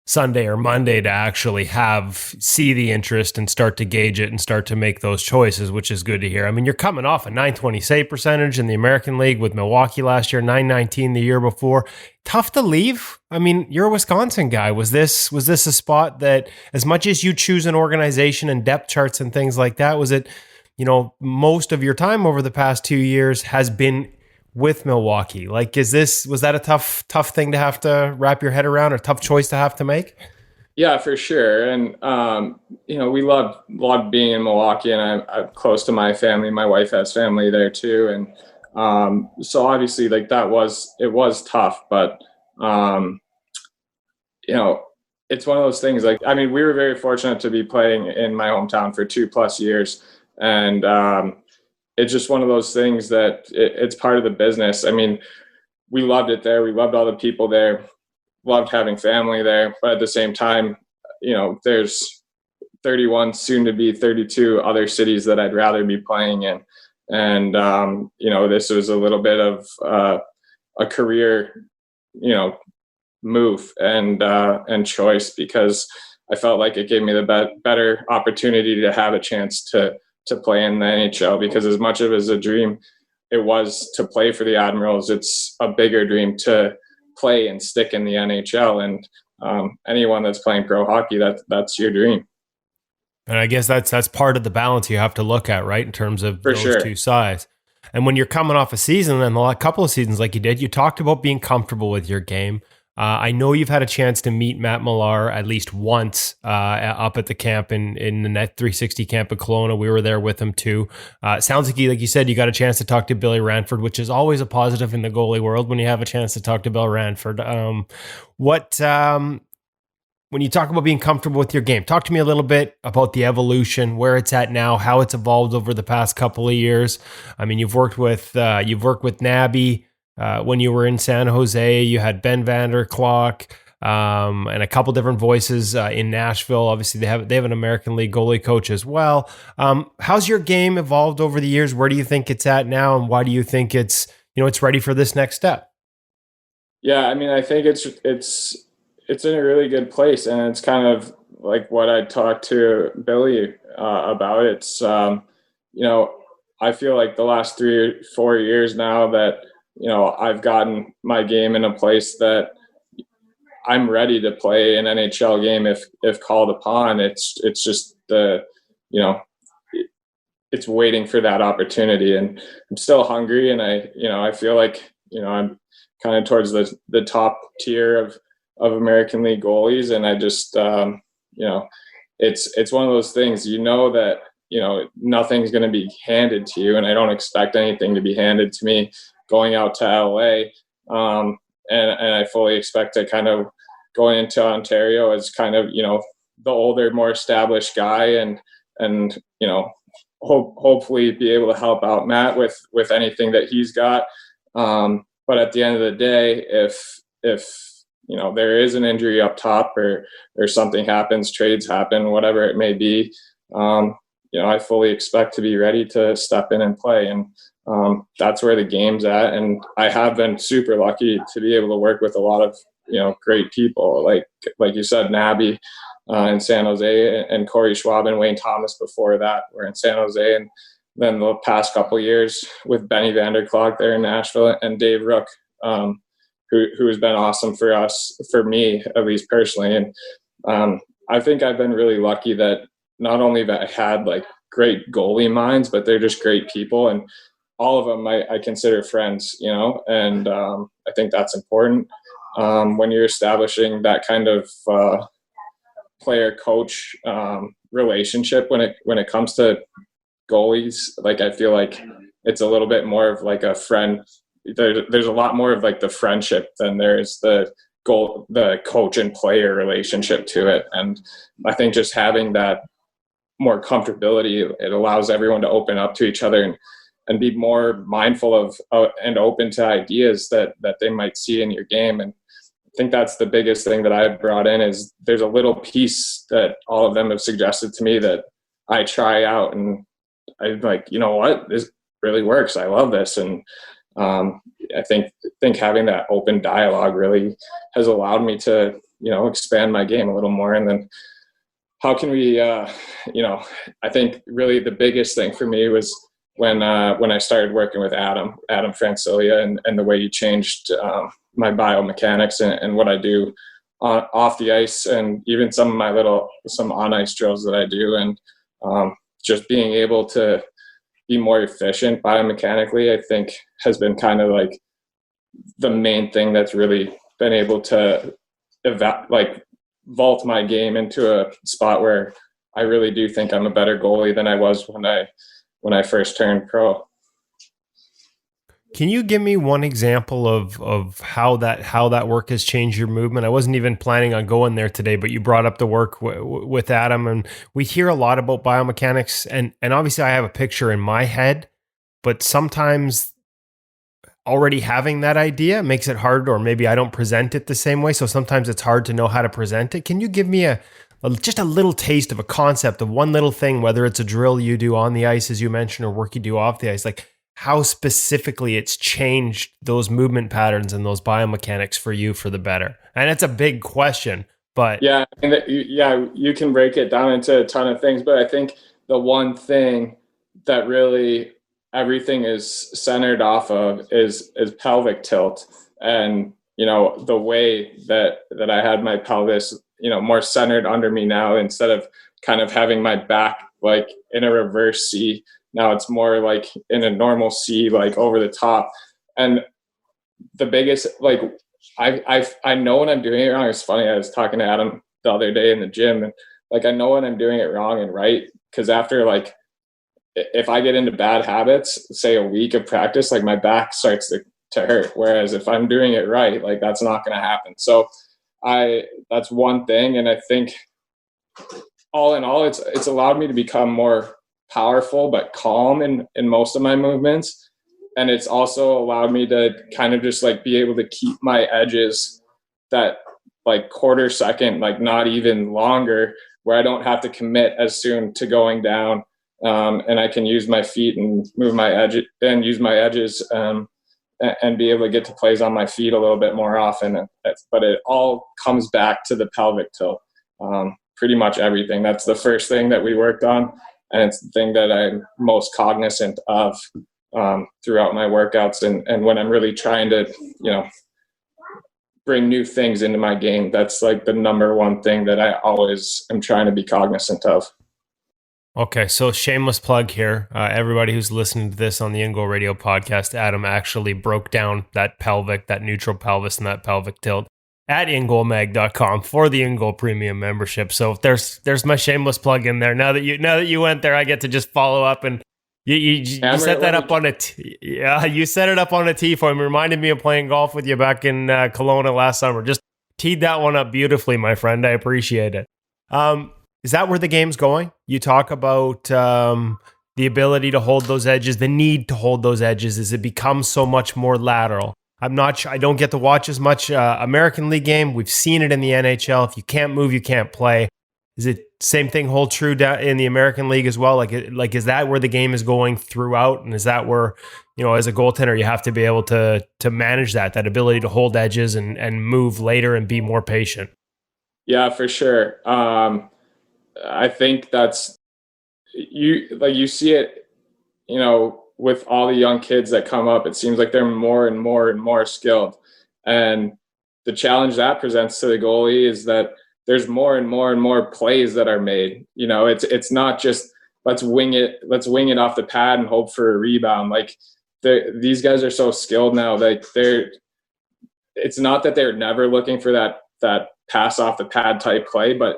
Sunday or Monday to actually see the interest and start to gauge it and start to make those choices, which is good to hear. I mean, you're coming off a .920 save percentage in the American League with Milwaukee last year, .919 the year before. Tough to leave. I mean, you're a Wisconsin guy. Was this a spot that, as much as you choose an organization and depth charts and things like that, was it, most of your time over the past 2 years has been with Milwaukee? Like, was that a tough thing to have to wrap your head around, or tough choice to have to make? Yeah, for sure. And, we loved being in Milwaukee, and I'm close to my family. My wife has family there too. And, so obviously, like, it was tough, but, it's one of those things, like, I mean, we were very fortunate to be playing in my hometown for 2+ years. And, it's just one of those things that it's part of the business. I mean, we loved it there. We loved all the people there, loved having family there. But at the same time, there's 31, soon to be 32 other cities that I'd rather be playing in. And, this was a little bit of a career, move and choice, because I felt like it gave me the better opportunity to have a chance to play in the NHL, because as much of it as a dream it was to play for the Admirals, it's a bigger dream to play and stick in the NHL. And anyone that's playing pro hockey, that's your dream. And I guess that's part of the balance you have to look at, right, in terms of those two sides. And when you're coming off a season, and a couple of seasons like you did, you talked about being comfortable with your game. I know you've had a chance to meet Matt Millar at least once up at the camp in the Net 360 camp in Kelowna. We were there with him too. Sounds like you said, you got a chance to talk to Billy Ranford, which is always a positive in the goalie world when you have a chance to talk to Bill Ranford. When you talk about being comfortable with your game, talk to me a little bit about the evolution, where it's at now, how it's evolved over the past couple of years. I mean, you've worked with Nabby. When you were in San Jose, you had Ben Vanderklok and a couple different voices in Nashville. Obviously, they have an American League goalie coach as well. How's your game evolved over the years? Where do you think it's at now, and why do you think it's ready for this next step? Yeah, I mean, I think it's in a really good place, and it's kind of like what I talked to Billy about. It's I feel like the last 3 or 4 years now that I've gotten my game in a place that I'm ready to play an NHL game if called upon. It's just it's waiting for that opportunity, and I'm still hungry, and I feel like I'm kind of towards the top tier of American League goalies, and I just it's one of those things, that nothing's going to be handed to you, and I don't expect anything to be handed to me going out to LA. And I fully expect to kind of going into Ontario as kind of, the older, more established guy, and hopefully be able to help out Matt with anything that he's got. But at the end of the day, if there is an injury up top or something happens, trades happen, whatever it may be, I fully expect to be ready to step in and play. And that's where the game's at. And I have been super lucky to be able to work with a lot of, great people. Like you said, Nabby in San Jose, and Corey Schwab and Wayne Thomas before that were in San Jose. And then the past couple of years with Benny Vanderklok there in Nashville, and Dave Rook, who has been awesome for me, at least personally. And I think I've been really lucky that not only that I had like great goalie minds, but they're just great people, and all of them I consider friends, and I think that's important when you're establishing that kind of player coach relationship when it comes to goalies. Like, I feel like it's a little bit more of like a friend. There's a lot more of like the friendship than there's the coach and player relationship to it. And I think just having that more comfortability, it allows everyone to open up to each other and be more mindful of and open to ideas that they might see in your game. And I think that's the biggest thing that I've brought in, is there's a little piece that all of them have suggested to me that I try out, and I'm like, what, this really works. I love this. And I think having that open dialogue really has allowed me to, expand my game a little more. And then how can we, I think really the biggest thing for me was when I started working with Adam Francilia, and the way he changed my biomechanics and what I do off the ice, and even some on ice drills that I do, and just being able to be more efficient biomechanically, I think has been kind of like the main thing that's really been able to vault my game into a spot where I really do think I'm a better goalie than I was when I first turned pro. Can you give me one example of how that work has changed your movement? I wasn't even planning on going there today, but you brought up the work with Adam, and we hear a lot about biomechanics, and obviously I have a picture in my head, but sometimes already having that idea makes it hard, or maybe I don't present it the same way, so sometimes it's hard to know how to present it. Can you give me just a little taste of a concept of one little thing, whether it's a drill you do on the ice, as you mentioned, or work you do off the ice, like how specifically it's changed those movement patterns and those biomechanics for you for the better? And it's a big question, but yeah, you can break it down into a ton of things, but I think the one thing that really everything is centered off of is pelvic tilt. And the way that I had my pelvis more centered under me now, instead of kind of having my back like in a reverse C. Now it's more like in a normal C, like over the top. And the biggest, like, I know when I'm doing it wrong. It's funny, I was talking to Adam the other day in the gym, and like, I know when I'm doing it wrong and right, because after, like, if I get into bad habits, say a week of practice, like my back starts to hurt. Whereas if I'm doing it right, like, that's not going to happen. So that's one thing. And I think all in all, it's allowed me to become more powerful but calm in most of my movements, and it's also allowed me to kind of just like be able to keep my edges that like quarter second, like not even longer, where I don't have to commit as soon to going down, and I can use my feet and move my edge and use my edges, and be able to get to plays on my feet a little bit more often. But it all comes back to the pelvic tilt. Pretty much everything. That's the first thing that we worked on. And it's the thing that I'm most cognizant of throughout my workouts. And when I'm really trying to, bring new things into my game, that's like the number one thing that I always am trying to be cognizant of. Okay, so shameless plug here. Everybody who's listening to this on the InGoal Radio podcast, Adam actually broke down that neutral pelvis and that pelvic tilt. at ingoalmag.com for the InGoal Premium membership. So there's my shameless plug in there. Now that you went there, I get to just follow up, and you set that up on you set it up on a tee for me. Reminded me of playing golf with you back in Kelowna last summer. Just teed that one up beautifully, my friend. I appreciate it. Is that where the game's going? You talk about the ability to hold those edges, the need to hold those edges as it becomes so much more lateral. I'm not sure. I don't get to watch as much American League game. We've seen it in the NHL. If you can't move, you can't play. Is it same thing hold true in the American League as well? Like is that where the game is going throughout? And is that where, as a goaltender, you have to be able to manage that ability to hold edges and move later and be more patient? Yeah, for sure. I think that's you see it, with all the young kids that come up. It seems like they're more and more and more skilled. And the challenge that presents to the goalie is that there's more and more and more plays that are made. It's not just let's wing it off the pad and hope for a rebound. Like these guys are so skilled now. Like it's not that they're never looking for that pass off the pad type play, but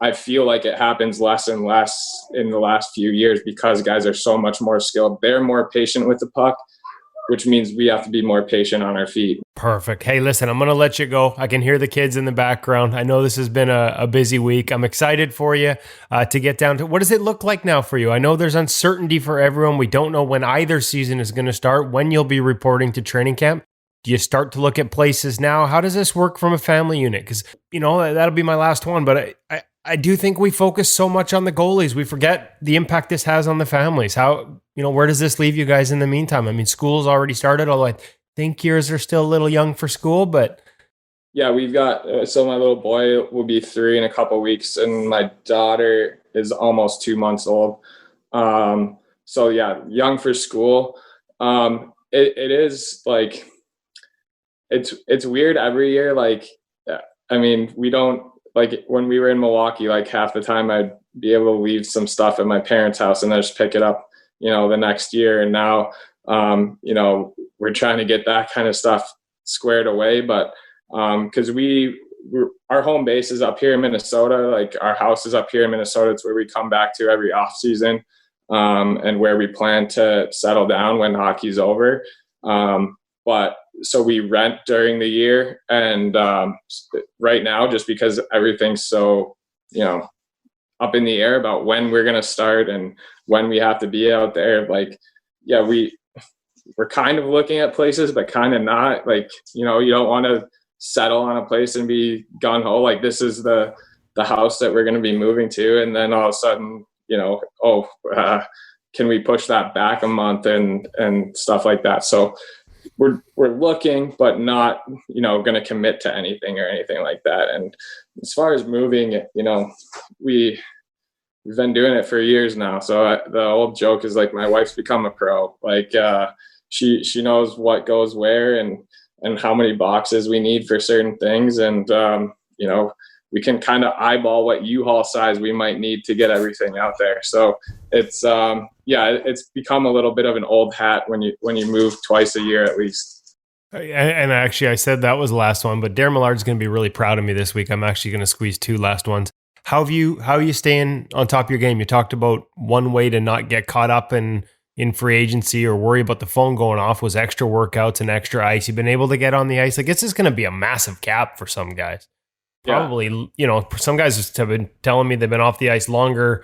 I feel like it happens less and less in the last few years because guys are so much more skilled. They're more patient with the puck, which means we have to be more patient on our feet. Perfect. Hey, listen, I'm going to let you go. I can hear the kids in the background. I know this has been a busy week. I'm excited for you to get down to what does it look like now for you? I know there's uncertainty for everyone. We don't know when either season is going to start, when you'll be reporting to training camp. Do you start to look at places now? How does this work from a family unit? Because, that'll be my last one, but I do think we focus so much on the goalies. We forget the impact this has on the families. How, where does this leave you guys in the meantime? I mean, school's already started, although I think yours are still a little young for school, but. Yeah, we've got, so my little boy will be 3 in a couple of weeks, and my daughter is almost 2 months old. So yeah, young for school. It is like, it's weird every year. Like, I mean, we don't, like when we were in Milwaukee, like half the time I'd be able to leave some stuff at my parents' house and then just pick it up, the next year. And now, we're trying to get that kind of stuff squared away. But because our home base is up here in Minnesota, like our house is up here in Minnesota. It's where we come back to every off season and where we plan to settle down when hockey's over. But so we rent during the year, and right now, just because everything's so, up in the air about when we're going to start and when we have to be out there, like, yeah, we're kind of looking at places, but kind of not. Like, you don't want to settle on a place and be gung-ho, like this is the house that we're going to be moving to, and then all of a sudden, can we push that back a month and stuff like that. So we're looking, but not, going to commit to anything or anything like that. And as far as moving, we've been doing it for years now. So the old joke is like, my wife's become a pro. Like she knows what goes where and how many boxes we need for certain things. And, we can kind of eyeball what U-Haul size we might need to get everything out there. So it's, it's become a little bit of an old hat when you move twice a year at least. And actually, I said that was the last one, but Darren Millard's going to be really proud of me this week. I'm actually going to squeeze 2 last ones. How are you staying on top of your game? You talked about one way to not get caught up in free agency or worry about the phone going off was extra workouts and extra ice. You've been able to get on the ice. Like, this is going to be a massive cap for some guys. Probably, some guys have been telling me they've been off the ice longer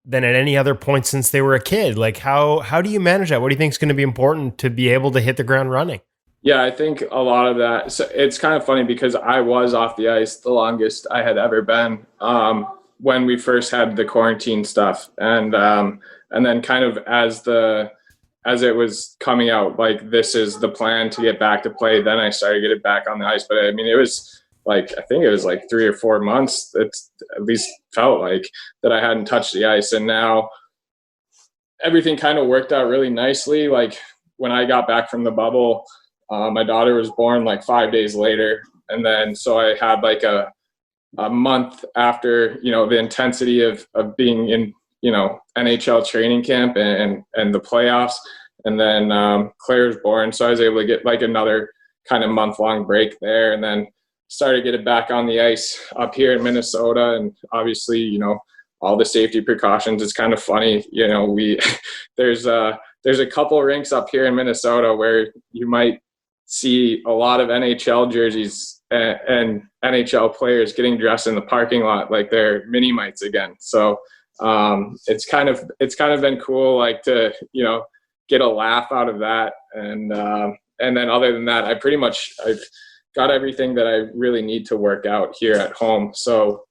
than at any other point since they were a kid. Like, how do you manage that? What do you think is going to be important to be able to hit the ground running? Yeah, I think a lot of that. So it's kind of funny because I was off the ice the longest I had ever been when we first had the quarantine stuff, and then kind of as it was coming out, like this is the plan to get back to play. Then I started getting back on the ice, but I mean it was. Like, I think it was like 3 or 4 months. It's at least felt like that I hadn't touched the ice. And now everything kind of worked out really nicely. Like when I got back from the bubble, my daughter was born like 5 days later. And then, so I had like a month after, the intensity of being in, NHL training camp and the playoffs. And then Claire was born. So I was able to get like another kind of month-long break there. And then started getting back on the ice up here in Minnesota, and obviously, you know, all the safety precautions. It's kind of funny, you know, there's a couple rinks up here in Minnesota where you might see a lot of NHL jerseys and NHL players getting dressed in the parking lot like they're mini mites again. So it's kind of been cool, like, to, you know, get a laugh out of that. And then other than that, I've got everything that I really need to work out here at home. So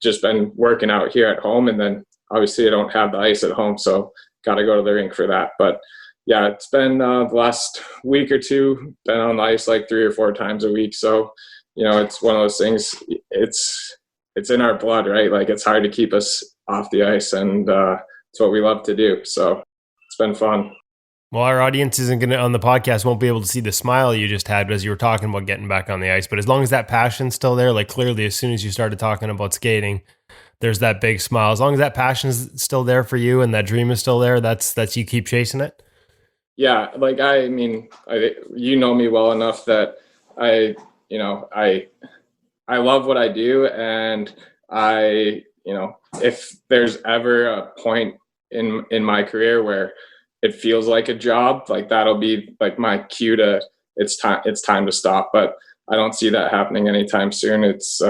just been working out here at home, and then obviously I don't have the ice at home, so got to go to the rink for that. But yeah, it's been the last week or two, been on the ice like 3 or 4 times a week. So, you know, it's one of those things, it's in our blood, right? Like, it's hard to keep us off the ice, and it's what we love to do. So it's been fun. Well, our audience isn't going to, on the podcast, won't be able to see the smile you just had as you were talking about getting back on the ice. But as long as that passion's still there, like, clearly as soon as you started talking about skating, there's that big smile. As long as that passion's still there for you and that dream is still there, that's you keep chasing it. Yeah. Like, I mean, you know me well enough that I love what I do. And you know, if there's ever a point in my career where it feels like a job, like, that'll be like my cue to it's time to stop. But I don't see that happening anytime soon. It's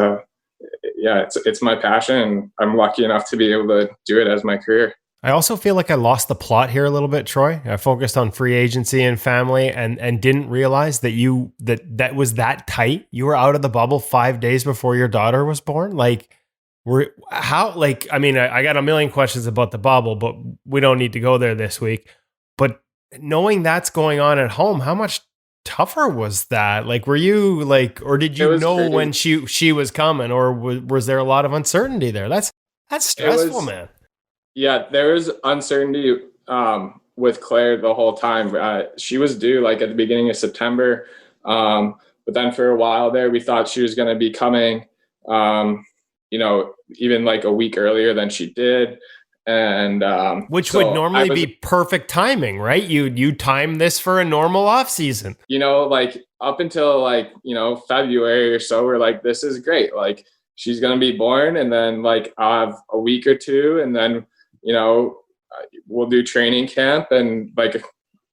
my passion, and I'm lucky enough to be able to do it as my career. I also feel like I lost the plot here a little bit, Troy. I focused on free agency and family, and didn't realize that that was that tight. You were out of the bubble 5 days before your daughter was born. Like, I mean, I got a million questions about the bubble, but we don't need to go there this week. But knowing that's going on at home, how much tougher was that? Like, were you like, or did you know crazy when she was coming, or was there a lot of uncertainty there? That's stressful, man. Yeah, there was uncertainty with Claire the whole time. She was due like at the beginning of September, but then for a while there, we thought she was going to be coming, you know, even like a week earlier than she did. And which would normally be perfect timing, right? You time this for a normal off season. You know, like, up until, like, you know, February or so, we're like, this is great. Like, she's gonna be born, and then, like, I'll have a week or two, and then, you know, we'll do training camp, and, like,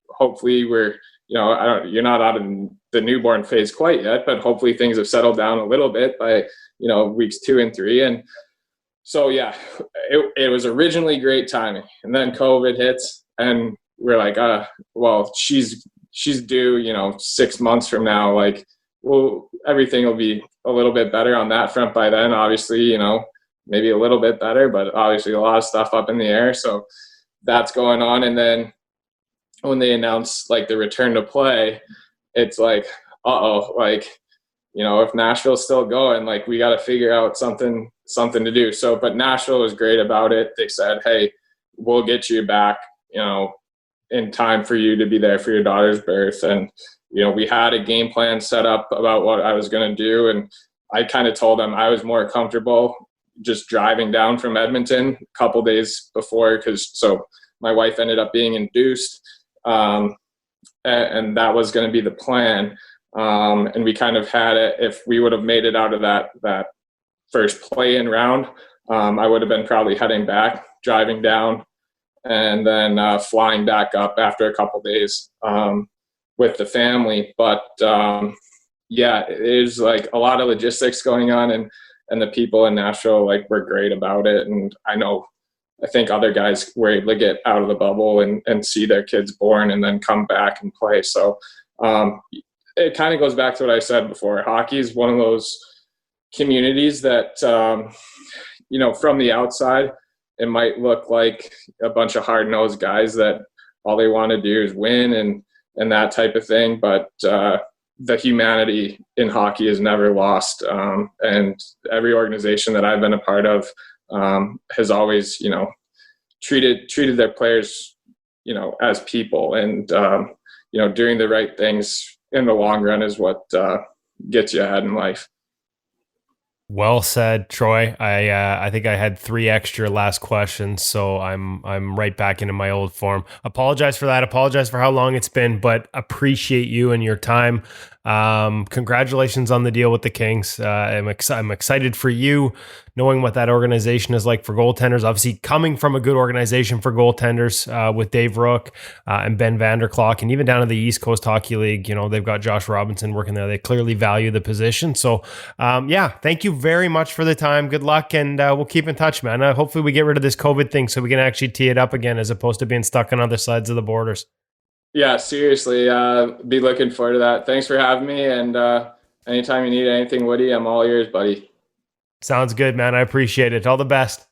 hopefully we're, you know, you're not out of the newborn phase quite yet, but hopefully things have settled down a little bit by, you know, weeks 2 and 3. And so, yeah, it was originally great timing, and then COVID hits, and we're like, well, she's due, you know, 6 months from now. Like, well, everything will be a little bit better on that front by then. Obviously, you know, maybe a little bit better, but obviously a lot of stuff up in the air. So that's going on. And then when they announced, like, the return to play, it's like, like, you know, if Nashville's still going, like, we got to figure out something to do. So, but Nashville was great about it. They said, hey, we'll get you back, you know, in time for you to be there for your daughter's birth. And, you know, we had a game plan set up about what I was going to do. And I kind of told them I was more comfortable just driving down from Edmonton a couple days before, so my wife ended up being induced. And that was going to be the plan. And we kind of had it, if we would have made it out of that first play-in round, I would have been probably heading back, driving down, and then flying back up after a couple days with the family. But yeah, there's like a lot of logistics going on, and the people in Nashville, like, were great about it. And I think other guys were able to get out of the bubble and see their kids born and then come back and play. So it kind of goes back to what I said before. Hockey is one of those communities that, you know, from the outside, it might look like a bunch of hard-nosed guys that all they want to do is win and that type of thing. But the humanity in hockey is never lost. And every organization that I've been a part of has always, you know, treated their players, you know, as people, and, you know, doing the right things in the long run is what gets you ahead in life. Well said, Troy. I think I had 3 extra last questions, so I'm right back into my old form. Apologize for that. Apologize for how long it's been, but appreciate you and your time. Congratulations on the deal with the Kings. I'm excited for you, knowing what that organization is like for goaltenders. Obviously, coming from a good organization for goaltenders with Dave Rook and Ben Vanderklok, and even down to the East Coast Hockey League, they've got Josh Robinson working there. They clearly value the position. So, thank you very much for the time. Good luck, and we'll keep in touch, man. Hopefully, we get rid of this COVID thing so we can actually tee it up again as opposed to being stuck on other sides of the borders. Yeah, seriously. Be looking forward to that. Thanks for having me. And anytime you need anything, Woody, I'm all ears, buddy. Sounds good, man. I appreciate it. All the best.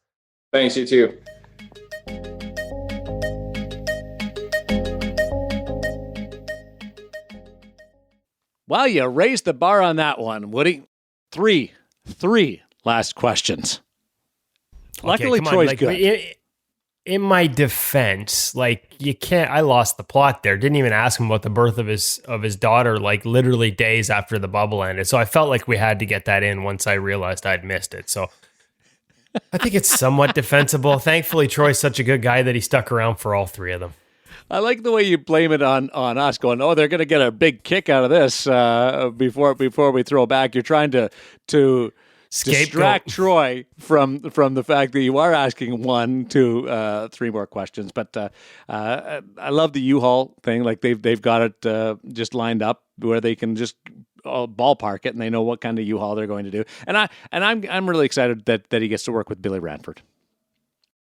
Thanks, you too. Well, you raised the bar on that one, Woody. Three last questions. Luckily, Troy's good. In my defense, you can't. I lost the plot there. Didn't even ask him about the birth of his daughter, literally days after the bubble ended. So I felt like we had to get that in once I realized I'd missed it. So I think it's somewhat defensible. Thankfully, Troy's such a good guy that he stuck around for all three of them. I like the way you blame it on us, going, "Oh, they're going to get a big kick out of this before we throw back." You're trying to distract Troy from the fact that you are asking 1, 2, 3 more questions. But I love the U-Haul thing. They've got it just lined up where they can just ballpark it, and they know what kind of U-Haul they're going to do. And I'm really excited that he gets to work with Billy Ranford.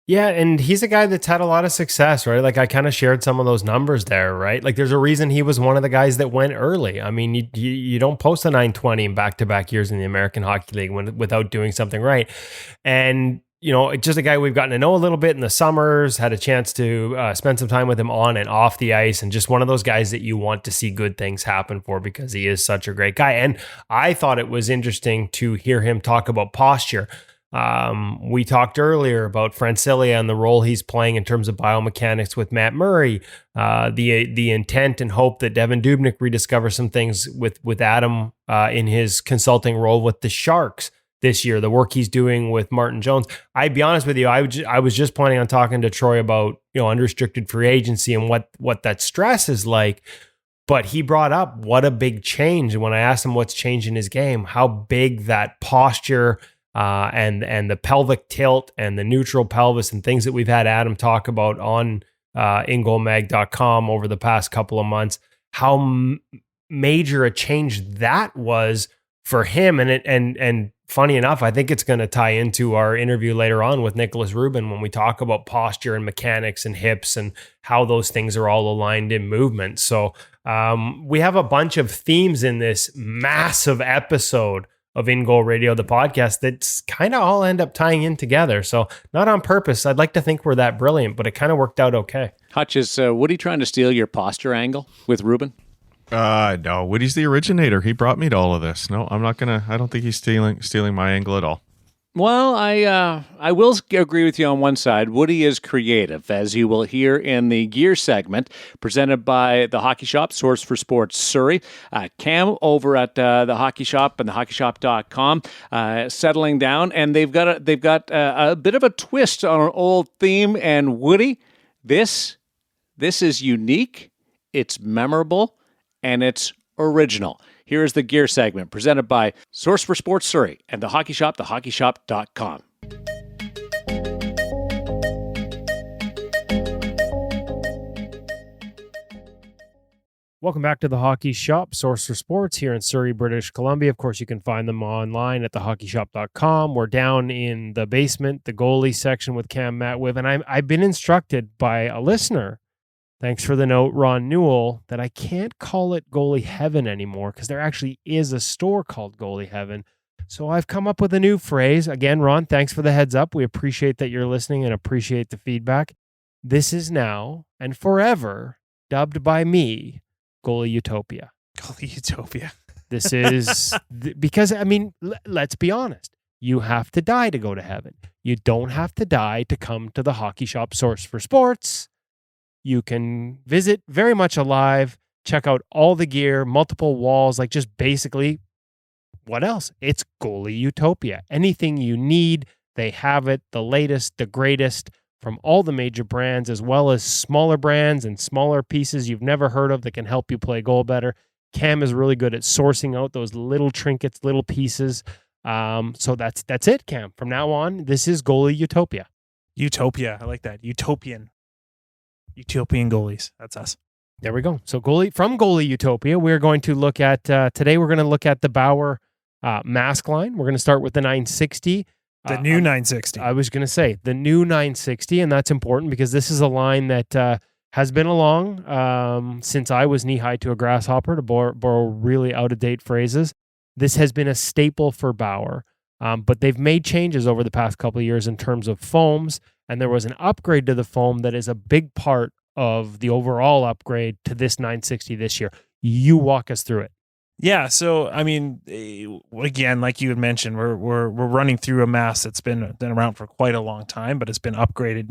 Yeah, and he's a guy that's had a lot of success, right? I kind of shared some of those numbers there, right? There's a reason he was one of the guys that went early. I mean, you don't post a 920 in back-to-back years in the American Hockey League without doing something right. And, just a guy we've gotten to know a little bit in the summers, had a chance to spend some time with him on and off the ice, and just one of those guys that you want to see good things happen for because he is such a great guy. And I thought it was interesting to hear him talk about posture. We talked earlier about Francilia and the role he's playing in terms of biomechanics with Matt Murray, the intent and hope that Devin Dubnyk rediscovers some things with Adam in his consulting role with the Sharks this year, the work he's doing with Martin Jones. I'd be honest with you, I was just planning on talking to Troy about unrestricted free agency and what that stress is like. But he brought up what a big change. And when I asked him what's changed in his game, how big that posture and the pelvic tilt and the neutral pelvis and things that we've had Adam talk about on InGoalMag.com over the past couple of months, how major a change that was for him. And funny enough, I think it's going to tie into our interview later on with Niklas Rubin when we talk about posture and mechanics and hips and how those things are all aligned in movement. So we have a bunch of themes in this massive episode of InGoal Radio, the podcast, that's kind of all end up tying in together. So not on purpose. I'd like to think we're that brilliant, but it kind of worked out okay. Hutch, is Woody trying to steal your posture angle with Rubin? No, Woody's the originator. He brought me to all of this. No, I don't think he's stealing my angle at all. Well, I will agree with you on one side. Woody is creative, as you will hear in the gear segment presented by the Hockey Shop, source for sports Surrey. Cam over at the Hockey Shop and thehockeyshop.com settling down, and they've got a bit of a twist on our old theme. And Woody, this is unique, it's memorable, and it's original. Here is the gear segment presented by Source for Sports Surrey and the Hockey Shop, thehockeyshop.com. Welcome back to the Hockey Shop, Source for Sports here in Surrey, British Columbia. Of course, you can find them online at thehockeyshop.com. We're down in the basement, the goalie section with Cam Matwiv, and I've been instructed by a listener, thanks for the note, Ron Newell, that I can't call it Goalie Heaven anymore because there actually is a store called Goalie Heaven. So I've come up with a new phrase. Again, Ron, thanks for the heads up. We appreciate that you're listening and appreciate the feedback. This is now and forever dubbed by me Goalie Utopia. Goalie Utopia. This is because, I mean, let's be honest. You have to die to go to heaven. You don't have to die to come to the Hockey Shop, source for sports. You can visit very much alive, check out all the gear, multiple walls, just basically, what else? It's Goalie Utopia. Anything you need, they have it, the latest, the greatest, from all the major brands, as well as smaller brands and smaller pieces you've never heard of that can help you play goal better. Cam is really good at sourcing out those little trinkets, little pieces. So that's it, Cam. From now on, this is Goalie Utopia. Utopia. I like that. Utopian goalies. That's us. There we go. So Goalie Utopia, we're going to look at, today we're going to look at the Bauer mask line. We're going to start with the 960. The new 960. I was going to say the new 960, and that's important because this is a line that has been along since I was knee-high to a grasshopper, to borrow really out-of-date phrases. This has been a staple for Bauer, but they've made changes over the past couple of years in terms of foams, and there was an upgrade to the foam that is a big part of the overall upgrade to this 960 this year. You walk us through it. Yeah, so I mean, again, like you had mentioned, we're running through a mask that's been around for quite a long time, but it's been upgraded,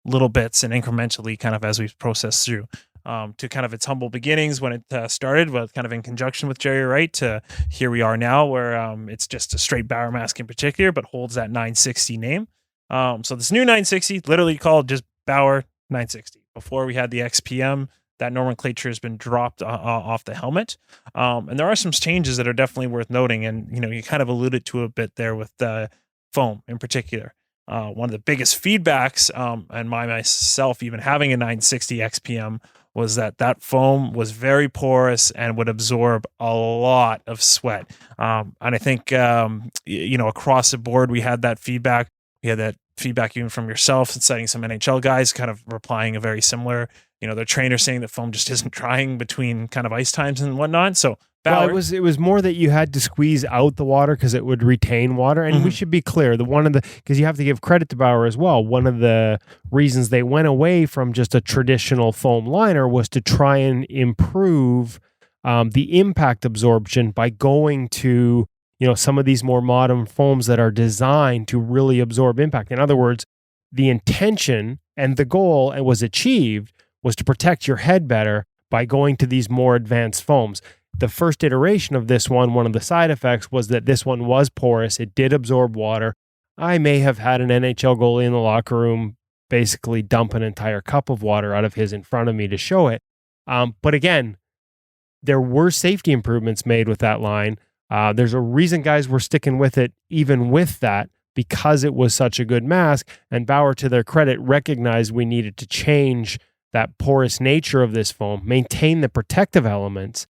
little bits and incrementally, kind of as we've processed through, to kind of its humble beginnings when it started, but kind of in conjunction with Jerry Wright, to here we are now, where it's just a straight Bauer mask in particular, but holds that 960 name. So this new 960, literally called just Bauer 960. Before we had the XPM. That nomenclature has been dropped off the helmet. And there are some changes that are definitely worth noting. And, you kind of alluded to a bit there with the foam in particular. One of the biggest feedbacks, and myself even having a 960 XPM, was that foam was very porous and would absorb a lot of sweat. And I think, across the board, we had that feedback. We had that feedback even from yourself and citing some NHL guys kind of replying a very similar, their trainer saying that foam just isn't drying between kind of ice times and whatnot. So Bauer, well, it was more that you had to squeeze out the water because it would retain water. And we should be clear, because you have to give credit to Bauer as well. One of the reasons they went away from just a traditional foam liner was to try and improve the impact absorption by going to some of these more modern foams that are designed to really absorb impact. In other words, the intention and the goal was achieved was to protect your head better by going to these more advanced foams. The first iteration of this one of the side effects was that this one was porous. It did absorb water. I may have had an NHL goalie in the locker room basically dump an entire cup of water out of his in front of me to show it. But again, there were safety improvements made with that line. There's a reason guys were sticking with it even with that, because it was such a good mask. And Bauer, to their credit, recognized we needed to change that porous nature of this foam, maintain the protective elements,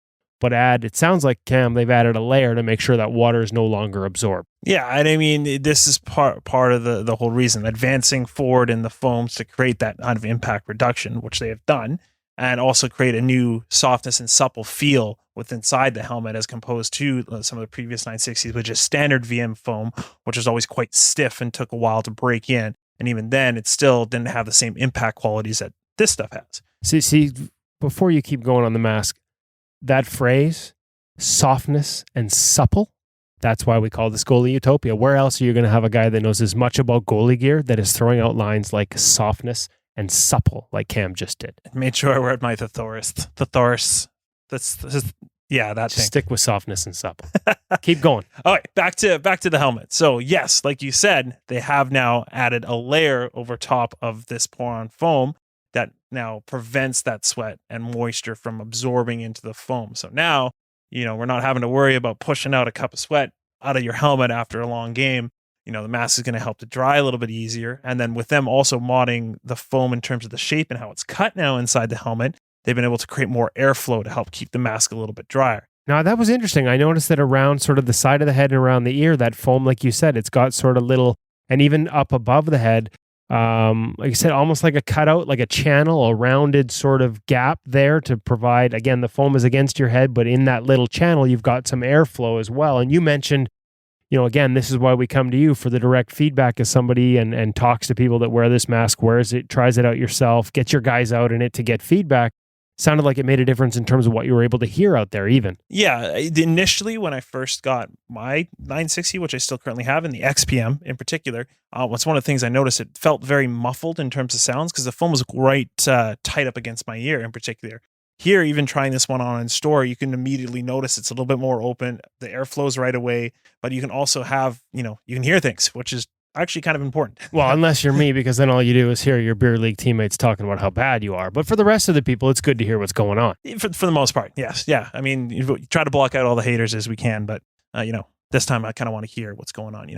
but it sounds like, Cam, they've added a layer to make sure that water is no longer absorbed. Yeah, and I mean, this is part of the whole reason, advancing forward in the foams to create that kind of impact reduction, which they have done, and also create a new softness and supple feel with inside the helmet as opposed to some of the previous 960s, which is standard VM foam, which was always quite stiff and took a while to break in. And even then, it still didn't have the same impact qualities that this stuff has. See, before you keep going on the mask, that phrase, softness and supple, that's why we call this Goalie Utopia. Where else are you going to have a guy that knows as much about goalie gear that is throwing out lines like softness and supple, like Cam just did? I made sure I wear my thesaurus. Yeah, that Just thing. stick with softness and supple. Keep going. All right, back to the helmet. So yes, like you said, they have now added a layer over top of this pour-on foam that now prevents that sweat and moisture from absorbing into the foam. So now, we're not having to worry about pushing out a cup of sweat out of your helmet after a long game. The mask is going to help to dry a little bit easier. And then with them also modding the foam in terms of the shape and how it's cut now inside the helmet, they've been able to create more airflow to help keep the mask a little bit drier. Now, that was interesting. I noticed that around sort of the side of the head and around the ear, that foam, like you said, it's got sort of little, and even up above the head, like I said, almost like a cutout, like a channel, a rounded sort of gap there to provide, again, the foam is against your head, but in that little channel, you've got some airflow as well. And you mentioned, again, this is why we come to you for the direct feedback as somebody and talks to people that wear this mask, wears it, tries it out yourself, gets your guys out in it to get feedback. Sounded like it made a difference in terms of what you were able to hear out there even. Yeah, initially when I first got my 960, which I still currently have, and the XPM in particular, what's one of the things I noticed, it felt very muffled in terms of sounds because the foam was right tight up against my ear in particular. Here, even trying this one on in store, you can immediately notice it's a little bit more open. The air flows right away, but you can also have, you can hear things, which is actually kind of important. Well, unless you're me, because then all you do is hear your beer league teammates talking about how bad you are. But for the rest of the people, it's good to hear what's going on. For the most part, yes. Yeah. I mean, you try to block out all the haters as we can, but, this time I kind of want to hear what's going on,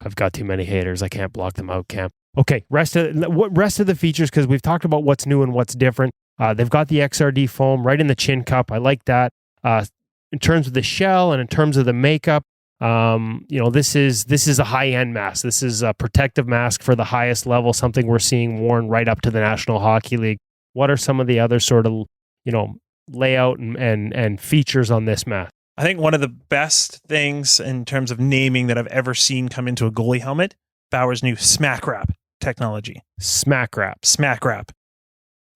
I've got too many haters. I can't block them out, Cam. Okay, rest of the features, because we've talked about what's new and what's different. They've got the XRD foam right in the chin cup. I like that. In terms of the shell and in terms of the makeup, this is a high-end mask. This is a protective mask for the highest level, something we're seeing worn right up to the National Hockey League. What are some of the other sort of, layout and features on this mask? I think one of the best things in terms of naming that I've ever seen come into a goalie helmet, Bauer's new Smack Wrap technology. Smack Wrap.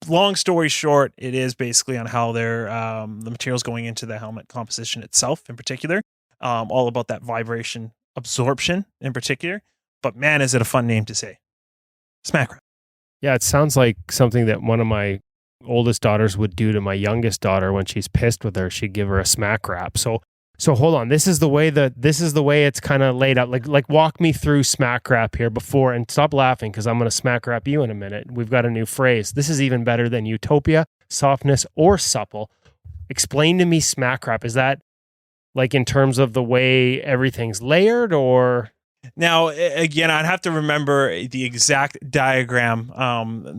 Long story short, it is basically on how the materials going into the helmet composition itself in particular, all about that vibration absorption in particular. But man, is it a fun name to say. Smack Wrap. Yeah, it sounds like something that one of my oldest daughters would do to my youngest daughter when she's pissed with her. She'd give her a smack wrap. So hold on. This is the way it's kind of laid out. Like walk me through smack wrap here before, and stop laughing because I'm going to smack wrap you in a minute. We've got a new phrase. This is even better than utopia, softness, or supple. Explain to me smack wrap. Is that like in terms of the way everything's layered, or? Now, again, I'd have to remember the exact diagram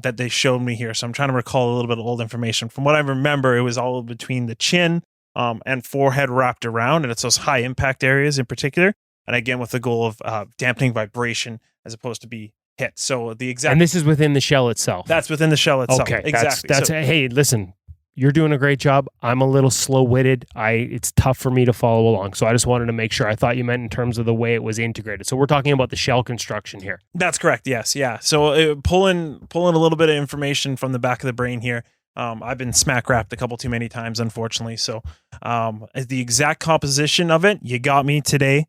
that they showed me here. So I'm trying to recall a little bit of old information. From what I remember, it was all between the chin and forehead wrapped around, and it's those high impact areas in particular. And again, with the goal of dampening vibration as opposed to be hit. So the exact... And this is within the shell itself. That's within the shell itself. Okay, exactly. Hey, listen. You're doing a great job. I'm a little slow-witted. It's tough for me to follow along. So I just wanted to make sure. I thought you meant in terms of the way it was integrated. So we're talking about the shell construction here. That's correct. Yes. Yeah. So pulling a little bit of information from the back of the brain here. I've been smack wrapped a couple too many times, unfortunately. So the exact composition of it, you got me today,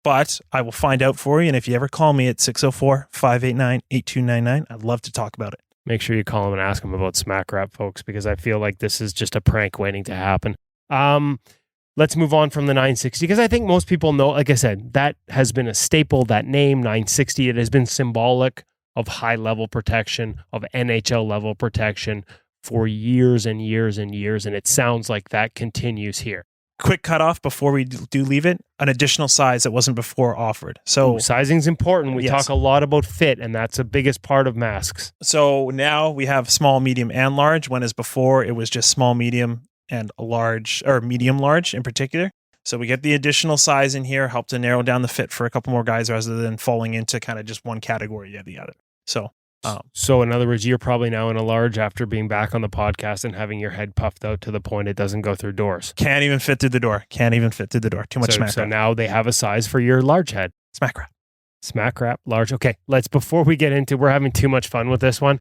but I will find out for you. And if you ever call me at 604-589-8299, I'd love to talk about it. Make sure you call him and ask him about smack wrap, folks, because I feel like this is just a prank waiting to happen. Let's move on from the 960, because I think most people know, like I said, that has been a staple, that name 960. It has been symbolic of high-level protection, of NHL-level protection for years and years and years, and it sounds like that continues here. Quick cutoff before we do leave it, an additional size that wasn't before offered. So sizing's important. We yes. talk a lot about fit, and that's the biggest part of masks. So now we have small, medium, and large, when as before it was just small, medium, and a large, or medium large in particular. So we get the additional size in here, help to narrow down the fit for a couple more guys rather than falling into kind of just one category or the other. So in other words, you're probably now in a large after being back on the podcast and having your head puffed out to the point it doesn't go through doors. Can't even fit through the door. Too much smack wrap. So now they have a size for your large head. Smack wrap, large. Okay, before we get into, we're having too much fun with this one.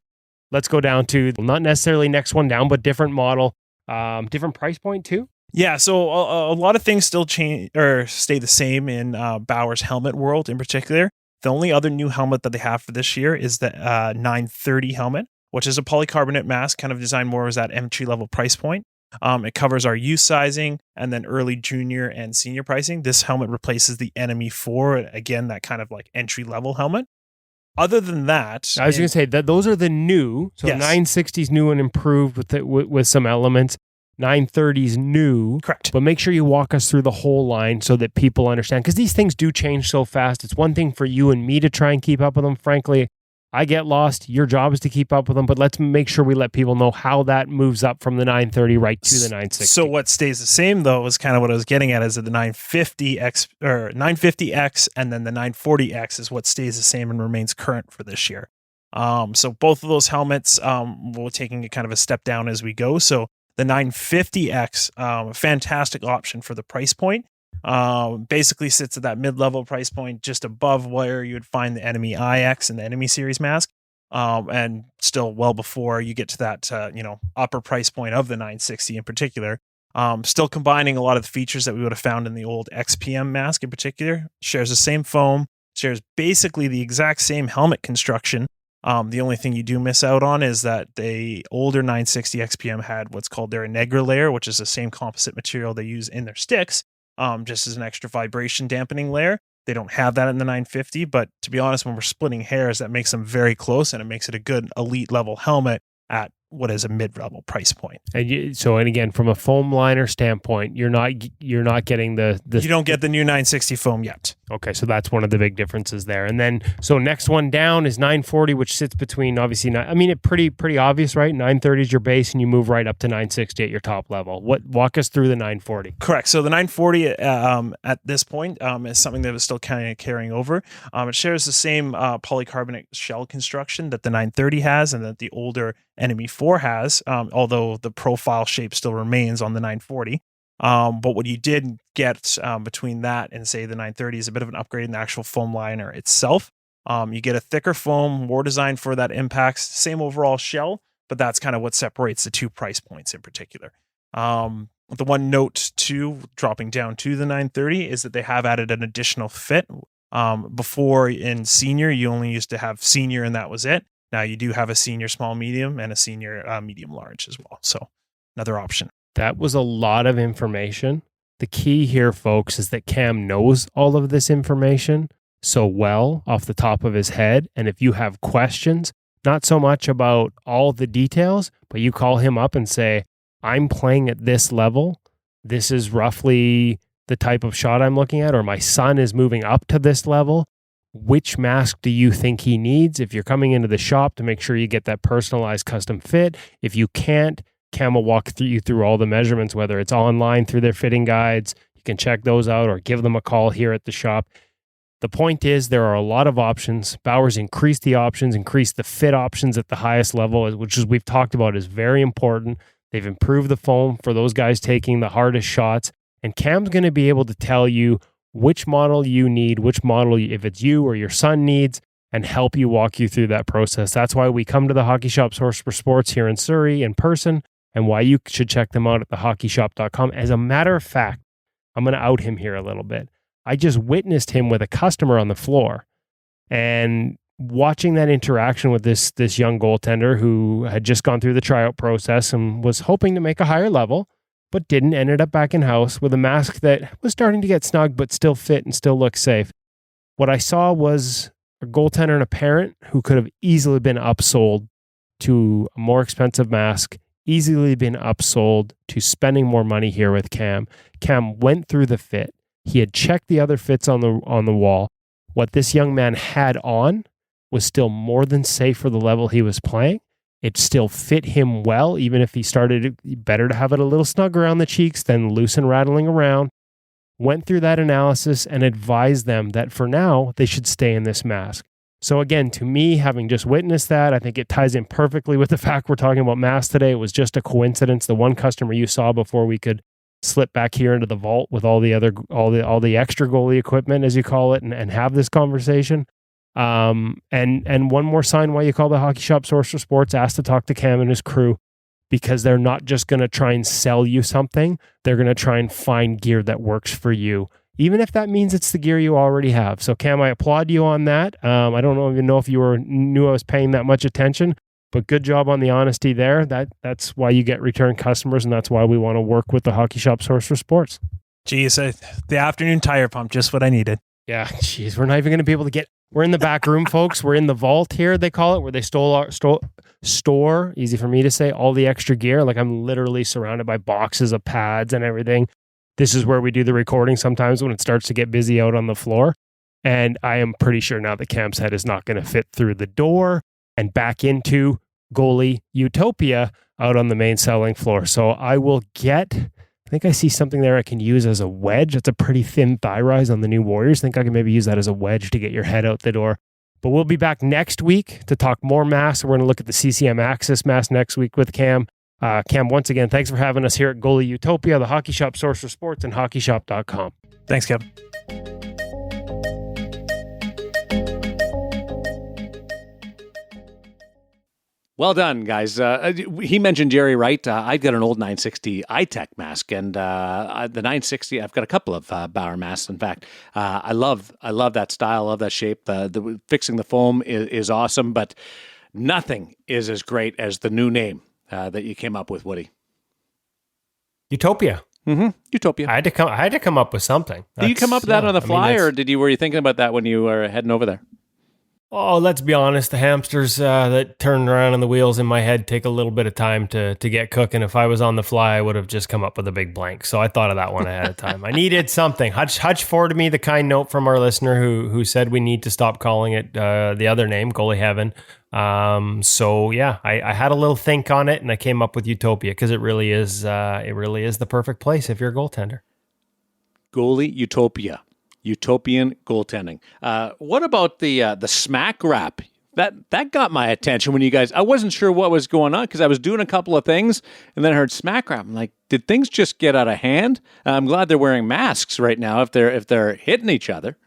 Let's go down to, not necessarily next one down, but different model, different price point too. Yeah, so a lot of things still change or stay the same in Bauer's helmet world in particular. The only other new helmet that they have for this year is the 930 helmet, which is a polycarbonate mask, kind of designed more as that entry-level price point. It covers our youth sizing and then early junior and senior pricing. This helmet replaces the Enemy 4, again, that kind of like entry-level helmet. Other than that... I was going to say that those are the new, so yes. 960's new and improved with some elements. 930's new. Correct. But make sure you walk us through the whole line so that people understand, because these things do change so fast. It's one thing for you and me to try and keep up with them. Frankly, I get lost. Your job is to keep up with them, but let's make sure we let people know how that moves up from the 930 right to the 960. So what stays the same, though, is kind of what I was getting at, is that the 950X or 950X and then the 940X is what stays the same and remains current for this year. So both of those helmets, we're taking a kind of a step down as we go. So the 950X, a fantastic option for the price point. Basically sits at that mid-level price point, just above where you would find the Enemy IX and the Enemy Series mask, and still well before you get to that upper price point of the 960 in particular. Still combining a lot of the features that we would have found in the old XPM mask in particular. Shares the same foam, shares basically the exact same helmet construction. The only thing you do miss out on is that the older 960 XPM had what's called their Negra layer, which is the same composite material they use in their sticks, just as an extra vibration dampening layer. They don't have that in the 950, but to be honest, when we're splitting hairs, that makes them very close, and it makes it a good elite level helmet at what is a mid-level price point. And again, from a foam liner standpoint, you're not getting the you don't get the new 960 foam yet. Okay, so that's one of the big differences there. And then so next one down is 940, which sits between obviously it's pretty obvious, right? 930 is your base, and you move right up to 960 at your top level. Walk us through the 940? Correct. So the 940 at this point is something that is still kind of carrying over. It shares the same polycarbonate shell construction that the 930 has and that the older Enemy 4 has, although the profile shape still remains on the 940. But what you did get between that and say the 930 is a bit of an upgrade in the actual foam liner itself. You get a thicker foam, more designed for that impact, same overall shell, but that's kind of what separates the two price points in particular. The one note too, dropping down to the 930, is that they have added an additional fit. Before in senior, you only used to have senior and that was it. Now you do have a senior small medium and a senior medium large as well. So another option. That was a lot of information. The key here, folks, is that Cam knows all of this information so well off the top of his head. And if you have questions, not so much about all the details, but you call him up and say, I'm playing at this level. This is roughly the type of shot I'm looking at, or my son is moving up to this level. Which mask do you think he needs? If you're coming into the shop, to make sure you get that personalized custom fit. If you can't, Cam will walk you through all the measurements, whether it's online through their fitting guides. You can check those out or give them a call here at the shop. The point is there are a lot of options. Bauer's increased the options, increased the fit options at the highest level, which, as we've talked about, is very important. They've improved the foam for those guys taking the hardest shots. And Cam's going to be able to tell you which model you need, which model, if it's you or your son needs, and help you walk you through that process. That's why we come to the Hockey Shop Source for Sports here in Surrey in person, and why you should check them out at thehockeyshop.com. As a matter of fact, I'm going to out him here a little bit. I just witnessed him with a customer on the floor, and watching that interaction with this young goaltender who had just gone through the tryout process and was hoping to make a higher level, but didn't, ended up back in house with a mask that was starting to get snug, but still fit and still look safe. What I saw was a goaltender and a parent who could have easily been upsold to a more expensive mask, easily been upsold to spending more money here with Cam. Cam went through the fit. He had checked the other fits on the wall. What this young man had on was still more than safe for the level he was playing. It still fit him well, even if he started better to have it a little snug around the cheeks than loose and rattling around. Went through that analysis and advised them that for now, they should stay in this mask. So again, to me, having just witnessed that, I think it ties in perfectly with the fact we're talking about masks today. It was just a coincidence. The one customer you saw before we could slip back here into the vault with all the extra goalie equipment, as you call it, and have this conversation. And one more sign why you call the Hockey Shop Source for Sports, ask to talk to Cam and his crew, because they're not just going to try and sell you something. They're going to try and find gear that works for you, even if that means it's the gear you already have. So Cam, I applaud you on that. I don't even know if you knew I was paying that much attention, but good job on the honesty there. That's why you get return customers, and that's why we want to work with the Hockey Shop Source for Sports. Geez, the afternoon tire pump, just what I needed. Yeah, geez, we're not even going to be able to get. We're in the back room, folks. We're in the vault here, they call it, where they store, easy for me to say, all the extra gear. Like, I'm literally surrounded by boxes of pads and everything. This is where we do the recording sometimes when it starts to get busy out on the floor. And I am pretty sure now that Cam's head is not going to fit through the door and back into goalie utopia out on the main selling floor. So I will I think I see something there I can use as a wedge. It's a pretty thin thigh rise on the new Warriors. I think I can maybe use that as a wedge to get your head out the door. But we'll be back next week to talk more masks. We're going to look at the CCM Access mask next week with Cam. Cam, once again, thanks for having us here at Goalie Utopia, the Hockey Shop Source for Sports, and hockeyshop.com. Thanks, Kevin. Well done, guys. He mentioned Jerry Wright. I've got an old 960 iTech mask, and the 960, I've got a couple of Bauer masks. In fact, I love that style, love that shape. The fixing the foam is awesome, but nothing is as great as the new name that you came up with, Woody. Utopia. Utopia. I had to come up with something. Did you come up with that on the fly, or were you thinking about that when you were heading over there? Oh, let's be honest. The hamsters that turn around on the wheels in my head take a little bit of time to get cooking. If I was on the fly, I would have just come up with a big blank. So I thought of that one ahead of time. I needed something. Hutch forwarded me the kind note from our listener who said we need to stop calling it the other name, Goalie Heaven. So yeah, I had a little think on it, and I came up with Utopia because it really is the perfect place if you're a goaltender. Goalie Utopia. Utopian goaltending. What about the smack rap? That got my attention when you guys. I wasn't sure what was going on because I was doing a couple of things and then I heard smack rap. I'm like, did things just get out of hand? I'm glad they're wearing masks right now if they're hitting each other.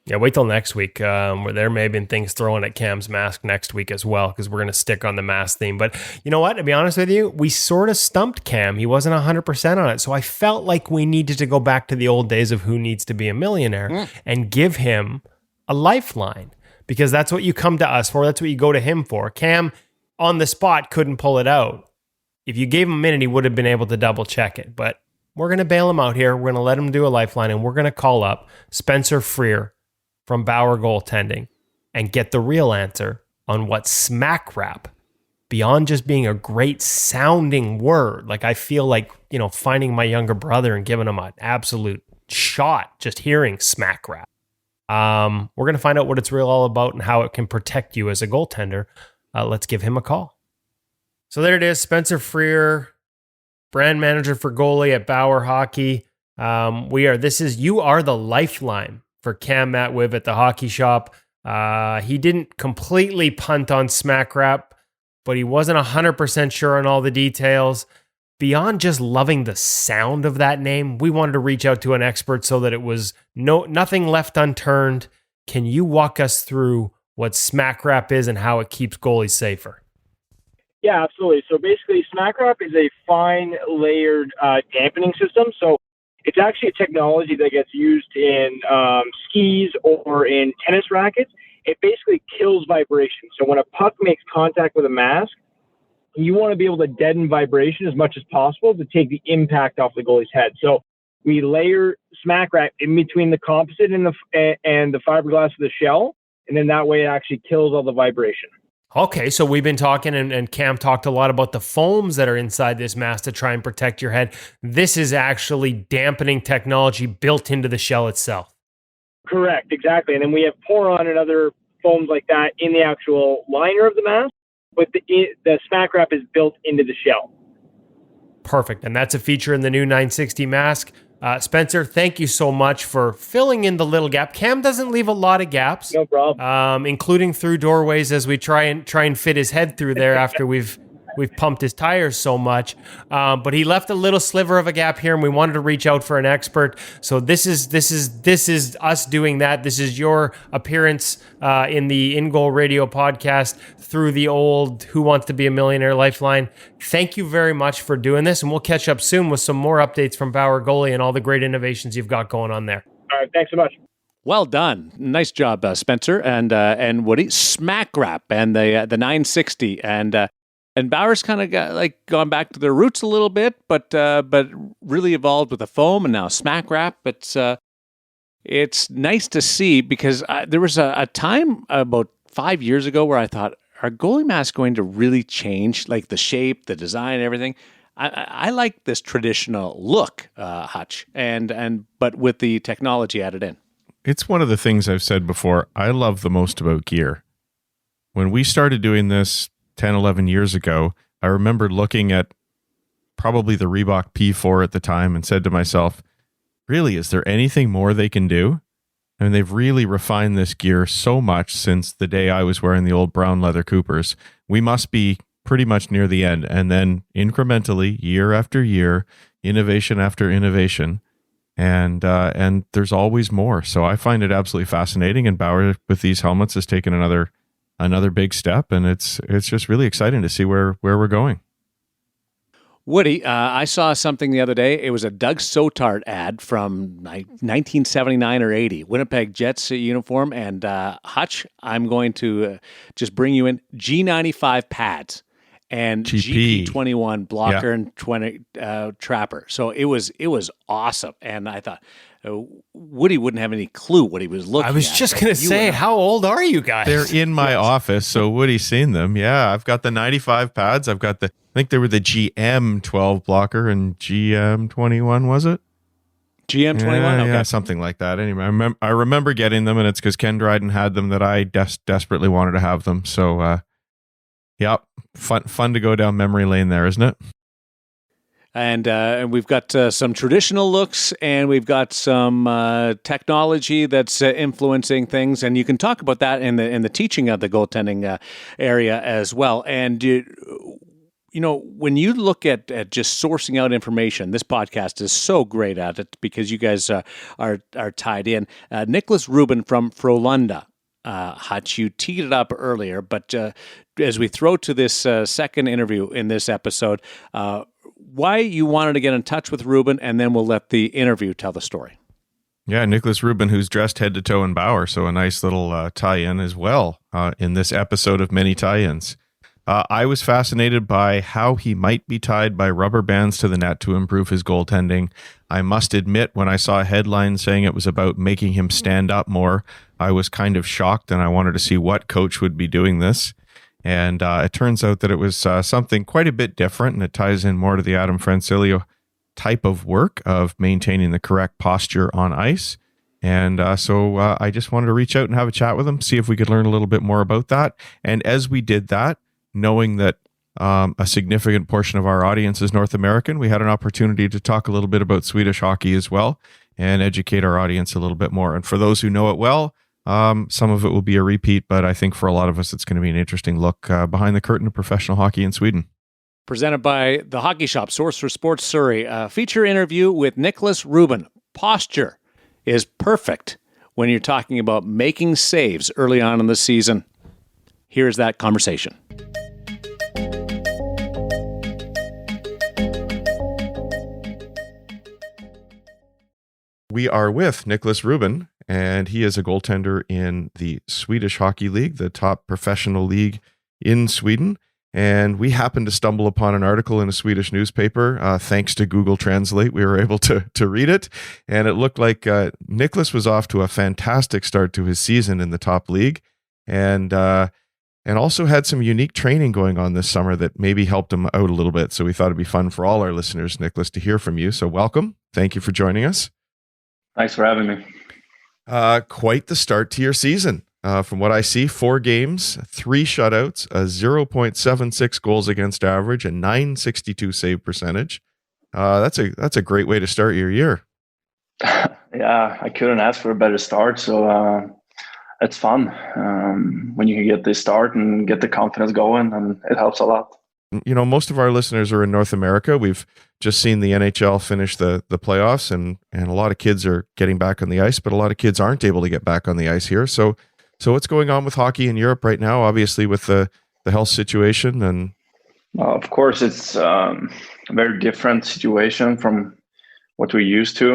Yeah, wait till next week. Where there may have been things thrown at Cam's mask next week as well, because we're going to stick on the mask theme. But you know what? To be honest with you, we sort of stumped Cam. He wasn't 100% on it. So I felt like we needed to go back to the old days of Who Needs to Be a Millionaire and give him a lifeline, because that's what you come to us for. That's what you go to him for. Cam, on the spot, couldn't pull it out. If you gave him a minute, he would have been able to double check it. But we're going to bail him out here. We're going to let him do a lifeline, and we're going to call up Spencer Freer from Bauer Goaltending and get the real answer on what smack rap, beyond just being a great sounding word. Like, I feel like, finding my younger brother and giving him an absolute shot just hearing smack rap. We're going to find out what it's real all about and how it can protect you as a goaltender. Let's give him a call. So there it is, Spencer Freer, brand manager for goalie at Bauer Hockey. You are the lifeline for Cam Matwiv at the hockey shop. He didn't completely punt on smack rap, but he wasn't 100% sure on all the details. Beyond just loving the sound of that name, we wanted to reach out to an expert so that it was nothing left unturned. Can you walk us through what smack rap is and how it keeps goalies safer? Yeah, absolutely. So basically, smack wrap is a fine layered dampening system. So it's actually a technology that gets used in skis or in tennis rackets. It basically kills vibration. So when a puck makes contact with a mask, you want to be able to deaden vibration as much as possible to take the impact off the goalie's head. So we layer smack wrap in between the composite and the fiberglass of the shell, and then that way it actually kills all the vibration. Okay, so we've been talking, and Cam talked a lot about the foams that are inside this mask to try and protect your head. This is actually dampening technology built into the shell itself. Correct, exactly. And then we have Poron and other foams like that in the actual liner of the mask, but the smack wrap is built into the shell. Perfect, and that's a feature in the new 960 mask. Spencer, thank you so much for filling in the little gap. Cam doesn't leave a lot of gaps. No problem. Including through doorways as we try and fit his head through there after we've pumped his tires so much. But he left a little sliver of a gap here, and we wanted to reach out for an expert. So this is us doing that. This is your appearance in the InGoal Radio podcast through the old Who Wants to Be a Millionaire Lifeline. Thank you very much for doing this, and we'll catch up soon with some more updates from Bauer Goalie and all the great innovations you've got going on there. All right, thanks so much. Well done. Nice job, Spencer and Woody. Smack rap and the 960 and Bauer's kind of gone back to their roots a little bit, but really evolved with the foam and now smack rap. It's nice to see because there was a time about 5 years ago where I thought, are goalie masks going to really change, like the shape, the design, everything? I like this traditional look, Hutch, but with the technology added in. It's one of the things I've said before. I love the most about gear. When we started doing this 10, 11 years ago, I remember looking at probably the Reebok P4 at the time and said to myself, really, is there anything more they can do? I mean, they've really refined this gear so much since the day I was wearing the old brown leather Coopers. We must be pretty much near the end. And then incrementally, year after year, innovation after innovation. And there's always more. So I find it absolutely fascinating. And Bauer with these helmets has taken another big step. And it's just really exciting to see where we're going. Woody, I saw something the other day. It was a Doug Sotart ad from 1979 or 80, Winnipeg Jets uniform. And Hutch, I'm going to just bring you in G95 pads. and GP. GP21 blocker and 20 trapper. So it was awesome. And I thought Woody wouldn't have any clue what he was looking at. I was just going to say, how old are you guys? They're in my office, so Woody's seen them. Yeah, I've got the 95 pads. I've got I think they were the GM12 blocker and GM21, was it? GM21? Okay. Yeah, something like that. Anyway, I remember getting them, and it's because Ken Dryden had them that I desperately wanted to have them. So, yeah, fun to go down memory lane there, isn't it? And we've got some traditional looks, and we've got some technology that's influencing things, and you can talk about that in the teaching of the goaltending area as well. And when you look at just sourcing out information, this podcast is so great at it because you guys are tied in. Niklas Rubin from Frölunda. Hutch, you teed it up earlier, but as we throw to this second interview in this episode, why you wanted to get in touch with Rubin, and then we'll let the interview tell the story. Yeah, Niklas Rubin, who's dressed head to toe in Bauer, so a nice little tie-in as well in this episode of many tie-ins. I was fascinated by how he might be tied by rubber bands to the net to improve his goaltending. I must admit, when I saw a headline saying it was about making him stand up more, I was kind of shocked, and I wanted to see what coach would be doing this. And it turns out that it was something quite a bit different, and it ties in more to the Adam Francilio type of work of maintaining the correct posture on ice. And so I just wanted to reach out and have a chat with him, see if we could learn a little bit more about that. And as we did that, knowing that a significant portion of our audience is North American, we had an opportunity to talk a little bit about Swedish hockey as well and educate our audience a little bit more. And for those who know it well, some of it will be a repeat, but I think for a lot of us, it's going to be an interesting look behind the curtain of professional hockey in Sweden. Presented by the Hockey Shop, source for sports Surrey. A feature interview with Niklas Rubin. Posture is perfect when you're talking about making saves early on in the season. Here's that conversation. We are with Niklas Rubin, and he is a goaltender in the Swedish Hockey League, the top professional league in Sweden. And we happened to stumble upon an article in a Swedish newspaper. Thanks to Google Translate, we were able to read it. And it looked like Niklas was off to a fantastic start to his season in the top league. And also had some unique training going on this summer that maybe helped him out a little bit. So we thought it'd be fun for all our listeners, Niklas, to hear from you. So welcome. Thank you for joining us. Thanks for having me. Quite the start to your season. From what I see, 4 games, 3 shutouts, a 0.76 goals against average, a 962 save percentage. That's a great way to start your year. Yeah, I couldn't ask for a better start. So it's fun when you can get this start and get the confidence going, and it helps a lot. Most of our listeners are in North America. We've just seen the NHL finish the playoffs, and a lot of kids are getting back on the ice, but a lot of kids aren't able to get back on the ice here. So what's going on with hockey in Europe right now, obviously with the health situation? And of course, it's a very different situation from what we're used to.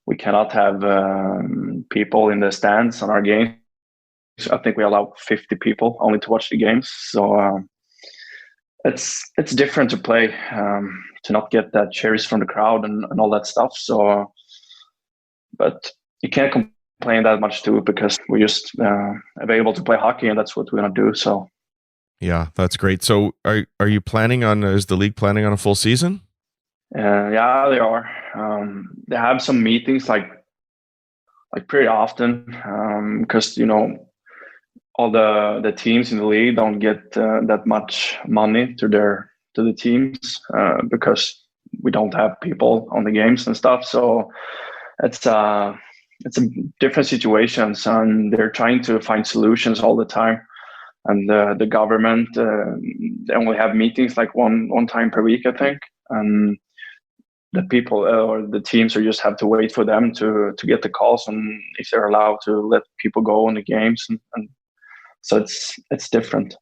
We cannot have people in the stands on our games. I think we allow 50 people only to watch the games. So it's different to play, to not get that cheers from the crowd and all that stuff. So, but you can't complain that much too, because we're just available to play hockey, and that's what we're gonna do. So, yeah, that's great. So, are you planning on? Is the league planning on a full season? Yeah, they are. They have some meetings like pretty often, because all the teams in the league don't get that much money to the teams because we don't have people on the games and stuff. So it's a different situations, and they're trying to find solutions all the time. And the government, they only have meetings like one time per week, I think. And the people or the teams just have to wait for them to get the calls, and if they're allowed to let people go on the games, and so it's different.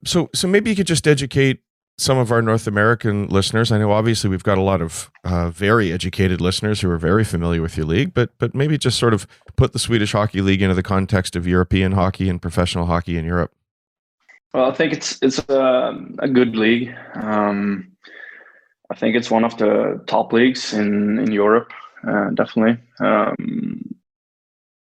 So maybe you could just educate some of our North American listeners. I know obviously we've got a lot of very educated listeners who are very familiar with your league, but maybe just sort of put the Swedish Hockey League into the context of European hockey and professional hockey in Europe. Well, I think it's a good league. I think it's one of the top leagues in Europe, definitely. I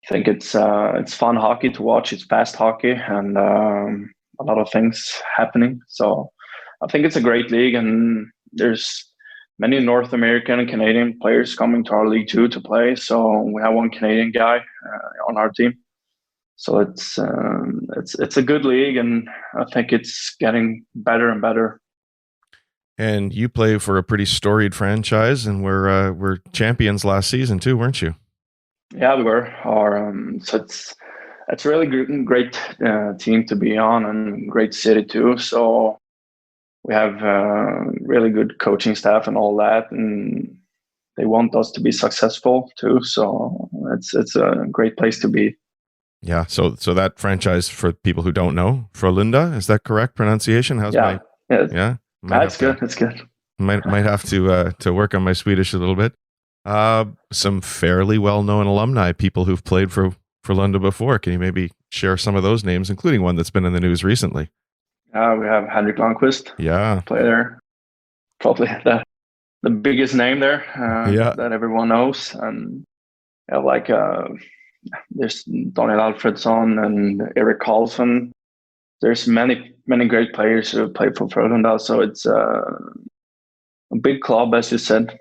think it's fun hockey to watch. It's fast hockey and a lot of things happening. So I think it's a great league, and there's many North American and Canadian players coming to our league too to play. So we have one Canadian guy on our team. So it's a good league, and I think it's getting better and better. And you play for a pretty storied franchise, and we're champions last season too, weren't you? Yeah, we were. So it's a really great team to be on, and great city too. So we have really good coaching staff and all that, and they want us to be successful too. So it's a great place to be. Yeah. So that franchise, for people who don't know, Frölunda, is that correct pronunciation? Yeah. That's good. It's good. Might have to work on my Swedish a little bit. Some fairly well-known alumni, people who've played for Frölunda before. Can you maybe share some of those names, including one that's been in the news recently? We have Henrik Lundqvist. Yeah. Play there. Probably the biggest name there that everyone knows. And there's Daniel Alfredsson and Erik Karlsson. There's many great players who play for Frölunda. So it's a big club, as you said.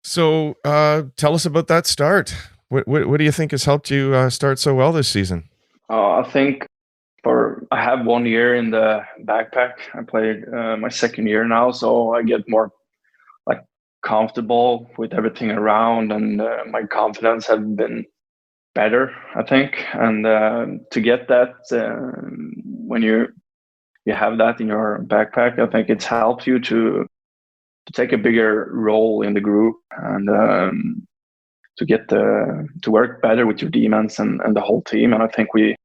So tell us about that start. What do you think has helped you start so well this season? I think I have 1 year in the backpack. I played my second year now, so I get more comfortable with everything around, and my confidence has been better, I think. And to get that when you have that in your backpack, I think it's helped you to take a bigger role in the group, and to get to work better with your demons and the whole team. And I think we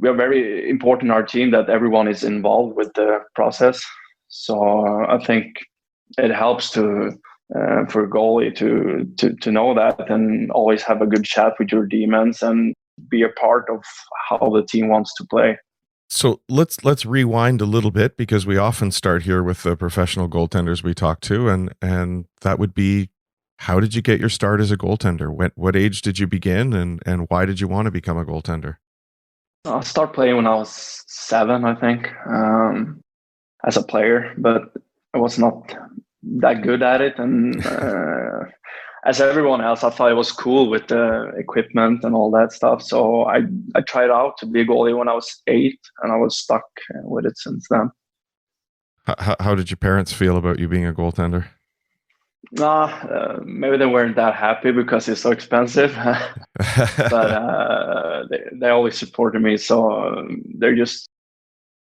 are very important in our team that everyone is involved with the process. So I think it helps for a goalie to know that, and always have a good chat with your demons and be a part of how the team wants to play. So let's rewind a little bit, because we often start here with the professional goaltenders we talk to, and that would be, how did you get your start as a goaltender? What age did you begin, and why did you want to become a goaltender? I started playing when I was 7, I think, as a player, but I was not that good at it. And as everyone else, I thought it was cool with the equipment and all that stuff. So I tried out to be a goalie when I was 8, and I was stuck with it since then. How did your parents feel about you being a goaltender? Maybe they weren't that happy because it's so expensive, but they always supported me. So they just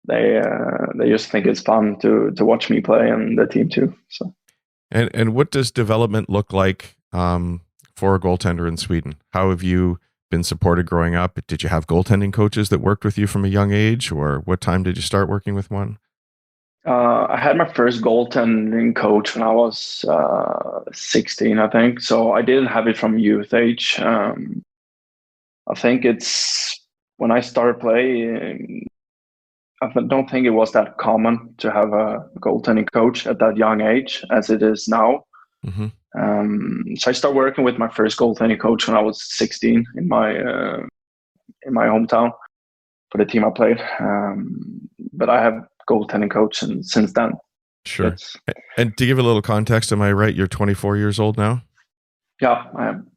think it's fun to watch me play, and the team too. So. And what does development look like for a goaltender in Sweden? How have you been supported growing up? Did you have goaltending coaches that worked with you from a young age, or what time did you start working with one? I had my first goaltending coach when I was 16, I think. So I didn't have it from youth age. I think it's when I started playing, I don't think it was that common to have a goaltending coach at that young age as it is now. Mm-hmm. So I started working with my first goaltending coach when I was 16 in my hometown for the team I played. But I have goaltending coach since then. Sure. And to give a little context, am I right? You're 24 years old now? Yeah, I am.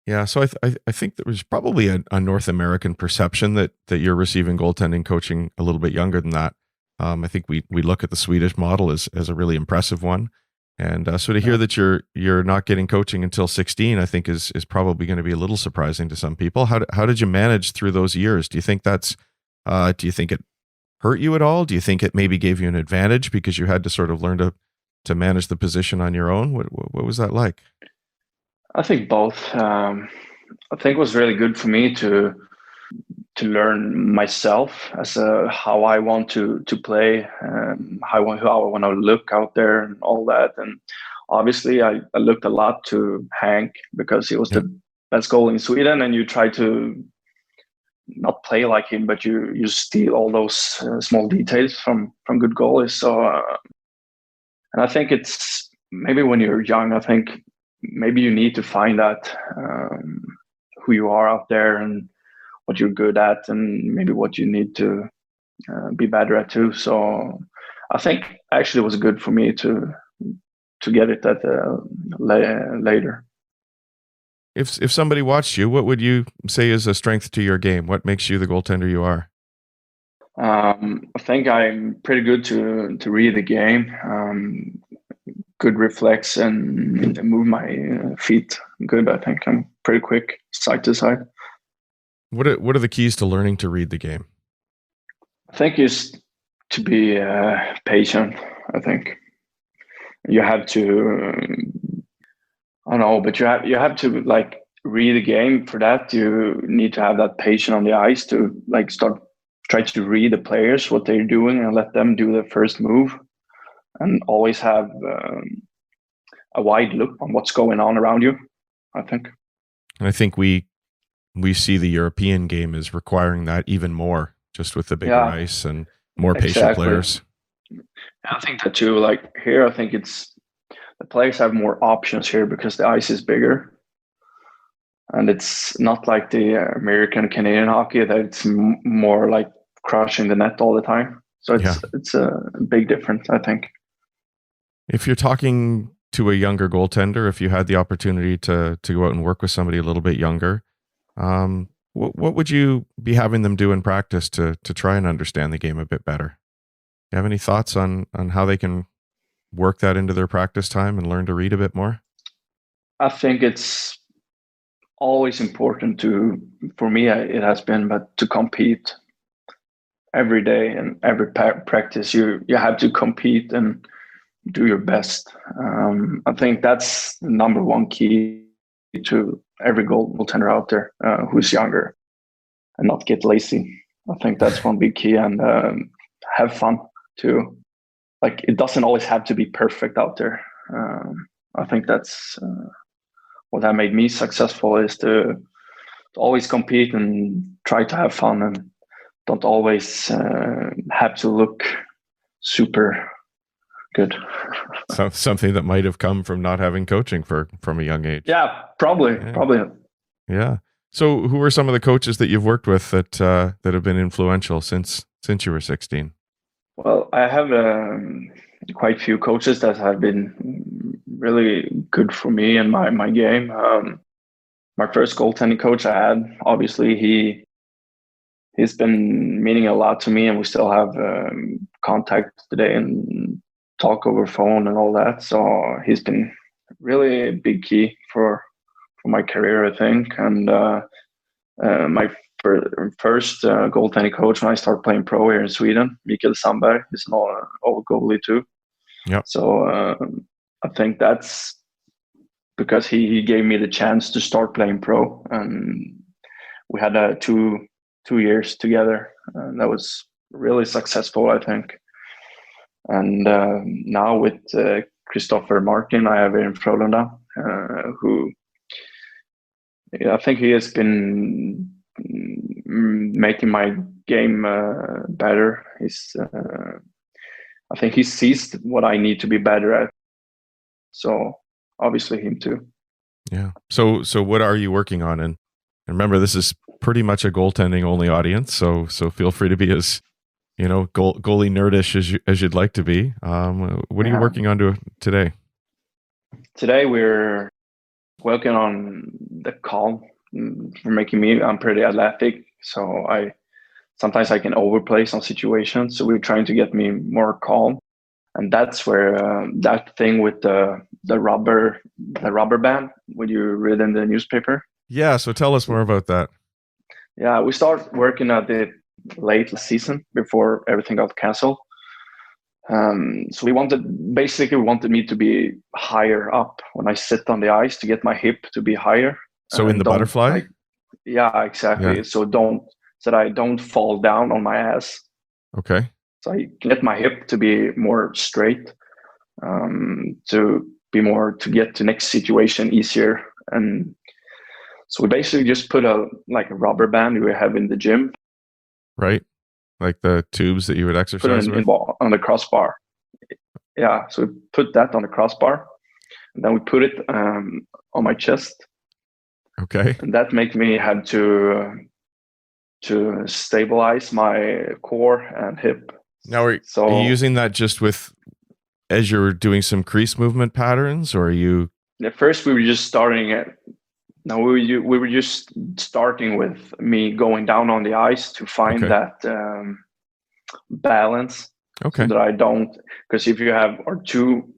Yeah, so I think there was probably a North American perception that you're receiving goaltending coaching a little bit younger than that. I think we look at the Swedish model as a really impressive one, and so to hear that you're not getting coaching until 16, I think is probably going to be a little surprising to some people. How did you manage through those years? Do you think do you think it hurt you at all? Do you think it maybe gave you an advantage because you had to sort of learn to manage the position on your own? What was that like? I think both. I think it was really good for me to learn myself as how I want to play, how I want to look out there and all that. And obviously I looked a lot to Hank because he was the best goalie in Sweden, and you try to not play like him, but you steal all those small details from good goalies. So, and I think it's maybe when you're young, I think maybe you need to find that who you are out there and what you're good at, and maybe what you need to be better at too. So I think actually it was good for me to get it at later. If somebody watched you, what would you say is a strength to your game? What makes you the goaltender you are? I think I'm pretty good to read the game, good reflex, and move my feet good. I think I'm pretty quick side to side. What are the keys to learning to read the game? I think is to be patient. I think you have to. I don't know, but you have to like read the game. For that, you need to have that patience on the ice to like try to read the players, what they're doing, and let them do the first move, and always have a wide look on what's going on around you, I think. And I think we see the European game is requiring that even more, just with the bigger ice and more patient players. I think that too. Like here, I think it's the players have more options here because the ice is bigger. And it's not like the American Canadian hockey that it's more like crushing the net all the time. So it's a big difference, I think. If you're talking to a younger goaltender, if you had the opportunity to go out and work with somebody a little bit younger, what would you be having them do in practice to try and understand the game a bit better? Do you have any thoughts on how they can work that into their practice time and learn to read a bit more? I think it's always important for me, it has been, but to compete every day and every practice. You have to compete and do your best. I think that's the number one key to every goaltender out there who's younger, and not get lazy. I think that's one big key, and have fun too. Like it doesn't always have to be perfect out there. I think that's what that made me successful, is to always compete and try to have fun, and don't always have to look super good. So, something that might have come from not having coaching from a young age. Yeah, probably. Yeah. So who are some of the coaches that you've worked with that have been influential since you were 16? Well, I have quite a few coaches that have been really good for me and my game. My first goaltending coach I had, obviously he's been meaning a lot to me, and we still have contact today and talk over phone and all that. So he's been really a big key for my career, I think. And my first goaltending coach when I started playing pro here in Sweden, Mikael Sandberg, is an old goalie too. Yeah. So I think that's because he gave me the chance to start playing pro, and we had 2 years together, and that was really successful, I think. And now with Kristoffer Martin, I have in Frölunda, who I think he has been making my game better. I think he sees what I need to be better at. So obviously him too. Yeah. So what are you working on? And remember, this is pretty much a goaltending only audience. So feel free to be as goalie nerdish as you'd like to be. What are you working on today? Today we're working on the calm for making me. I'm pretty athletic, so sometimes I can overplay some situations. So we're trying to get me more calm, and that's where that thing with the rubber band, when you read in the newspaper. Yeah. So tell us more about that. Yeah, we started working at it late last season before everything got canceled. So we wanted me to be higher up when I sit on the ice, to get my hip to be higher. So in the butterfly? Yeah, exactly. Yeah. So that I don't fall down on my ass. Okay. So I get my hip to be more straight, to get to next situation easier. And So we basically just put a rubber band we have in the gym, Right. Like the tubes that you would put exercise it with. on the crossbar. Yeah, so we put that on the crossbar, and then we put it on my chest, Okay. and that made me have to stabilize my core and hip. Now, are you using that just as you're doing some crease movement patterns, or are you? At first, we were just starting it. No, we were just starting with me going down on the ice to find that balance. Okay. So that I don't, because if you are too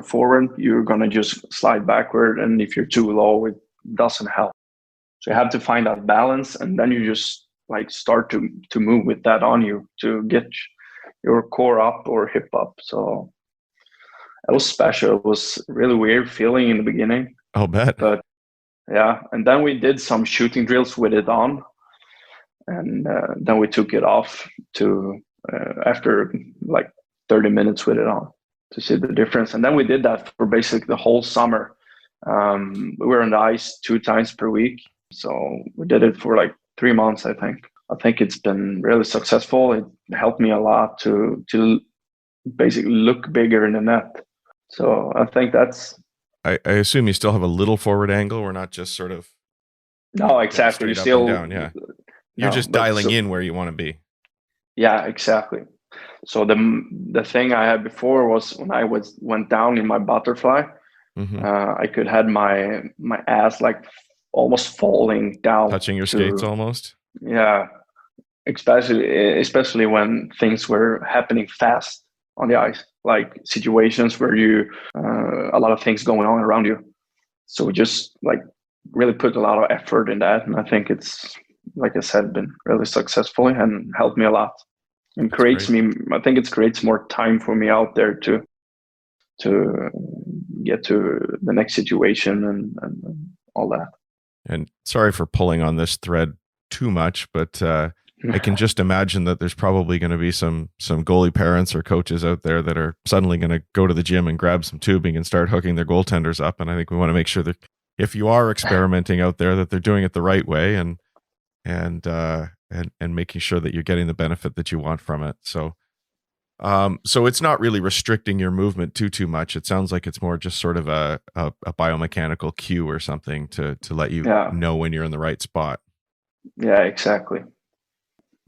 forward, you're gonna just slide backward, and if you're too low, it doesn't help. So you have to find that balance, and then you just start to move with that on you to get your core up or hip up. So it was special. It was really weird feeling in the beginning. I'll bet. But yeah, and then we did some shooting drills with it on, and then we took it off to after 30 minutes with it on to see the difference. And then we did that for basically the whole summer. We were on the ice 2 times per week, so we did it for 3 months. I think it's been really successful. It helped me a lot to basically look bigger in the net. So I think that's. I assume you still have a little forward angle. We're not just sort of. No, exactly. You still down, yeah. You're just dialing in where you want to be. Yeah, exactly. So the thing I had before was when I went down in my butterfly, I could have my ass almost falling down, touching your skates almost. Yeah, especially when things were happening fast on the ice, like situations where you a lot of things going on around you. So we just really put a lot of effort in that, and I think it's, like I said, been really successful and helped me a lot. And creates me. I think it creates more time for me out there to get to the next situation and all that. And sorry for pulling on this thread too much, but I can just imagine that there's probably going to be some goalie parents or coaches out there that are suddenly going to go to the gym and grab some tubing and start hooking their goaltenders up. And I think we want to make sure that if you are experimenting out there, that they're doing it the right way and making sure that you're getting the benefit that you want from it. So it's not really restricting your movement too much. It sounds like it's more just sort of a biomechanical cue or something to let you know when you're in the right spot. Yeah, exactly.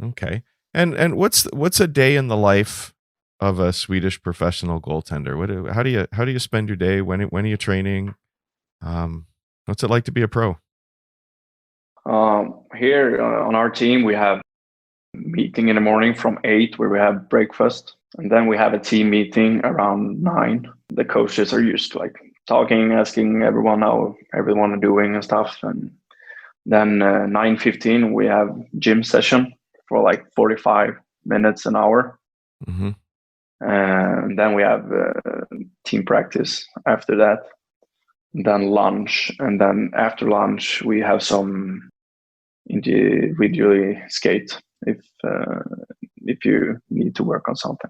Okay. And what's a day in the life of a Swedish professional goaltender? How do you spend your day? When are you training? What's it like to be a pro? Here on our team, we have a meeting in the morning from 8 where we have breakfast, and then we have a team meeting around 9. The coaches are used to talking, asking everyone how everyone are doing and stuff, and then 9:15 we have gym session for 45 minutes, an hour. And then we have team practice after that, and then lunch, and then after lunch we have some individually skate if you need to work on something.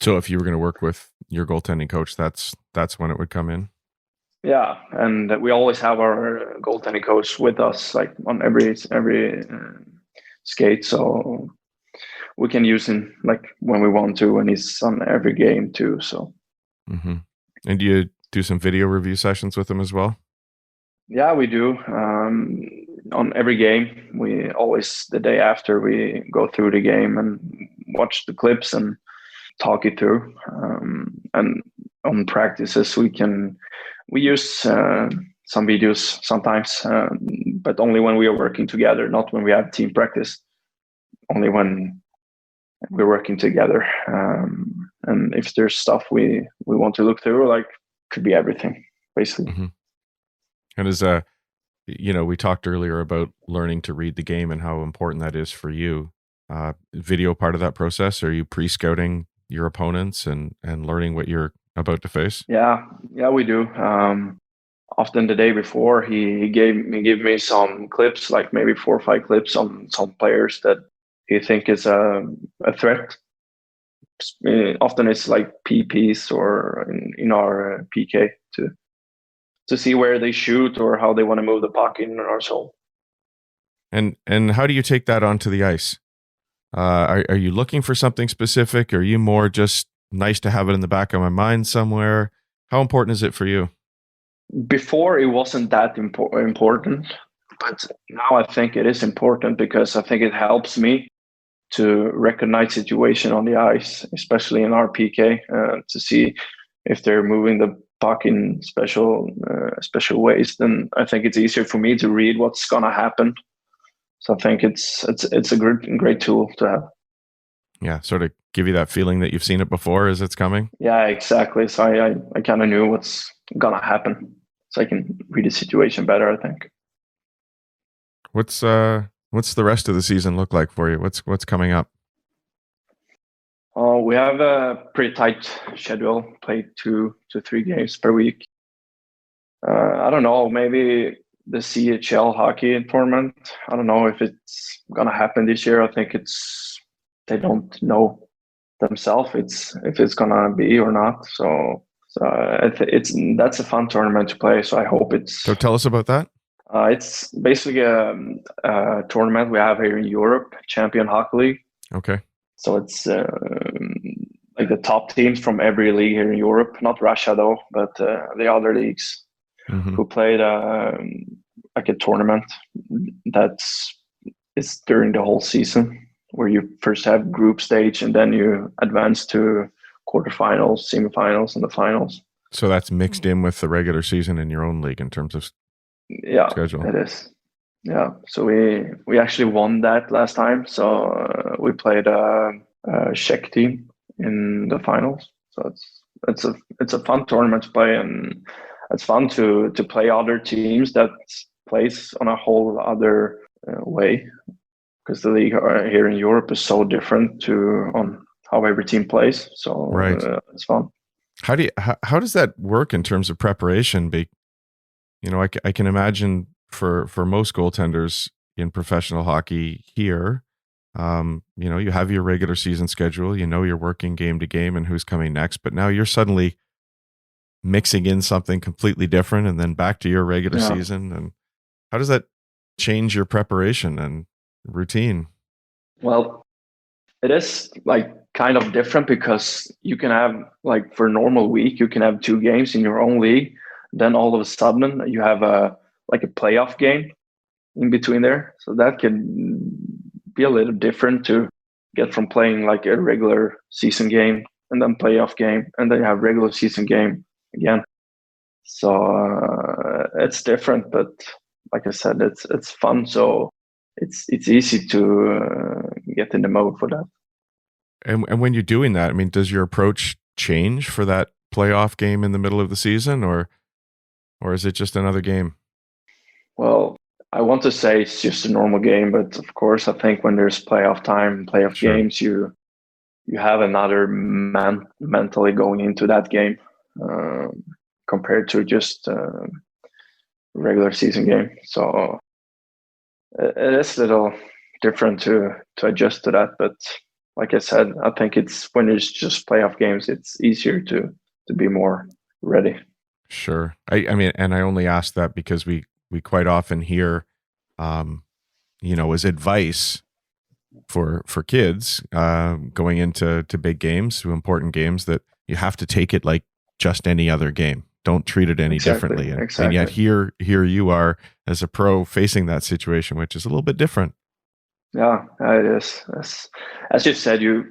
So if you were going to work with your goaltending coach, that's when it would come in? Yeah, and we always have our goaltending coach with us on every skate, so we can use him when we want to, and he's on every game too. So And do you do some video review sessions with him as well? Yeah, we do. On every game, we always, the day after, we go through the game and watch the clips and talk it through. And on practices, we use some videos sometimes, but only when we are working together, not when we have team practice. Only when we're working together. And if there's stuff we want to look through, could be everything, basically. And as we talked earlier about learning to read the game and how important that is for you. Video part of that process? Are you pre-scouting your opponents and learning what you're about to face? Yeah, we do. Often the day before, he gave me some clips, maybe 4 or 5 clips on some players that he think is a threat. Often it's PPs or in our PK too. to see where they shoot or how they want to move the puck in or so. And how do you take that onto the ice? Are you looking for something specific? Or are you more just nice to have it in the back of my mind somewhere? How important is it for you? Before it wasn't that important, but now I think it is important because I think it helps me to recognize situation on the ice, especially in our PK, to see if they're moving the puck in special ways. Then I think it's easier for me to read what's gonna happen. So I think it's a great tool to have. Yeah, sort of give you that feeling that you've seen it before as it's coming. Yeah, exactly. So I kind of knew what's gonna happen, so I can read the situation better, I think. What's the rest of the season look like for you? What's coming up? We have a pretty tight schedule. Play 2 to 3 games per week. I don't know. Maybe the CHL hockey tournament. I don't know if it's gonna happen this year. I think they don't know themselves. If it's gonna be or not. So that's a fun tournament to play. So I hope it's. So tell us about that. It's basically a tournament we have here in Europe, Champion Hockey League. Okay. So it's like the top teams from every league here in Europe, not Russia though, but the other leagues who played like a tournament it's during the whole season, where you first have group stage and then you advance to quarterfinals, semifinals, and the finals. So that's mixed in with the regular season in your own league in terms of schedule. It is. Yeah, so we actually won that last time. So we played a Czech team in the finals. So it's a fun tournament to play, and it's fun to play other teams that plays on a whole other way, because the league here in Europe is so different on how every team plays. So right. It's fun. How does that work in terms of preparation? I can imagine for most goaltenders in professional hockey here, you have your regular season schedule, you're working game to game and who's coming next, but now you're suddenly mixing in something completely different and then back to your regular season. And how does that change your preparation and routine? Well, it is like kind of different, because you can have, like, for a normal week, you can have 2 games in your own league. Then all of a sudden you have a playoff game in between there. So that can be a little different to get from playing like a regular season game and then playoff game, and then you have regular season game again. So it's different, but like I said, it's fun. So it's easy to get in the mode for that. And when you're doing that, I mean, does your approach change for that playoff game in the middle of the season, or is it just another game? Well, I want to say it's just a normal game, but of course, I think when there's playoff time, playoff games, you have another mentally going into that game compared to just regular season game. So it is a little different to adjust to that. But like I said, I think it's when it's just playoff games, it's easier to be more ready. Sure. I mean, and I only ask that because we quite often hear, as advice for kids going into big games, to important games, that you have to take it like just any other game. Don't treat it any differently. And yet here you are as a pro facing that situation, which is a little bit different. Yeah, it is. As you said, you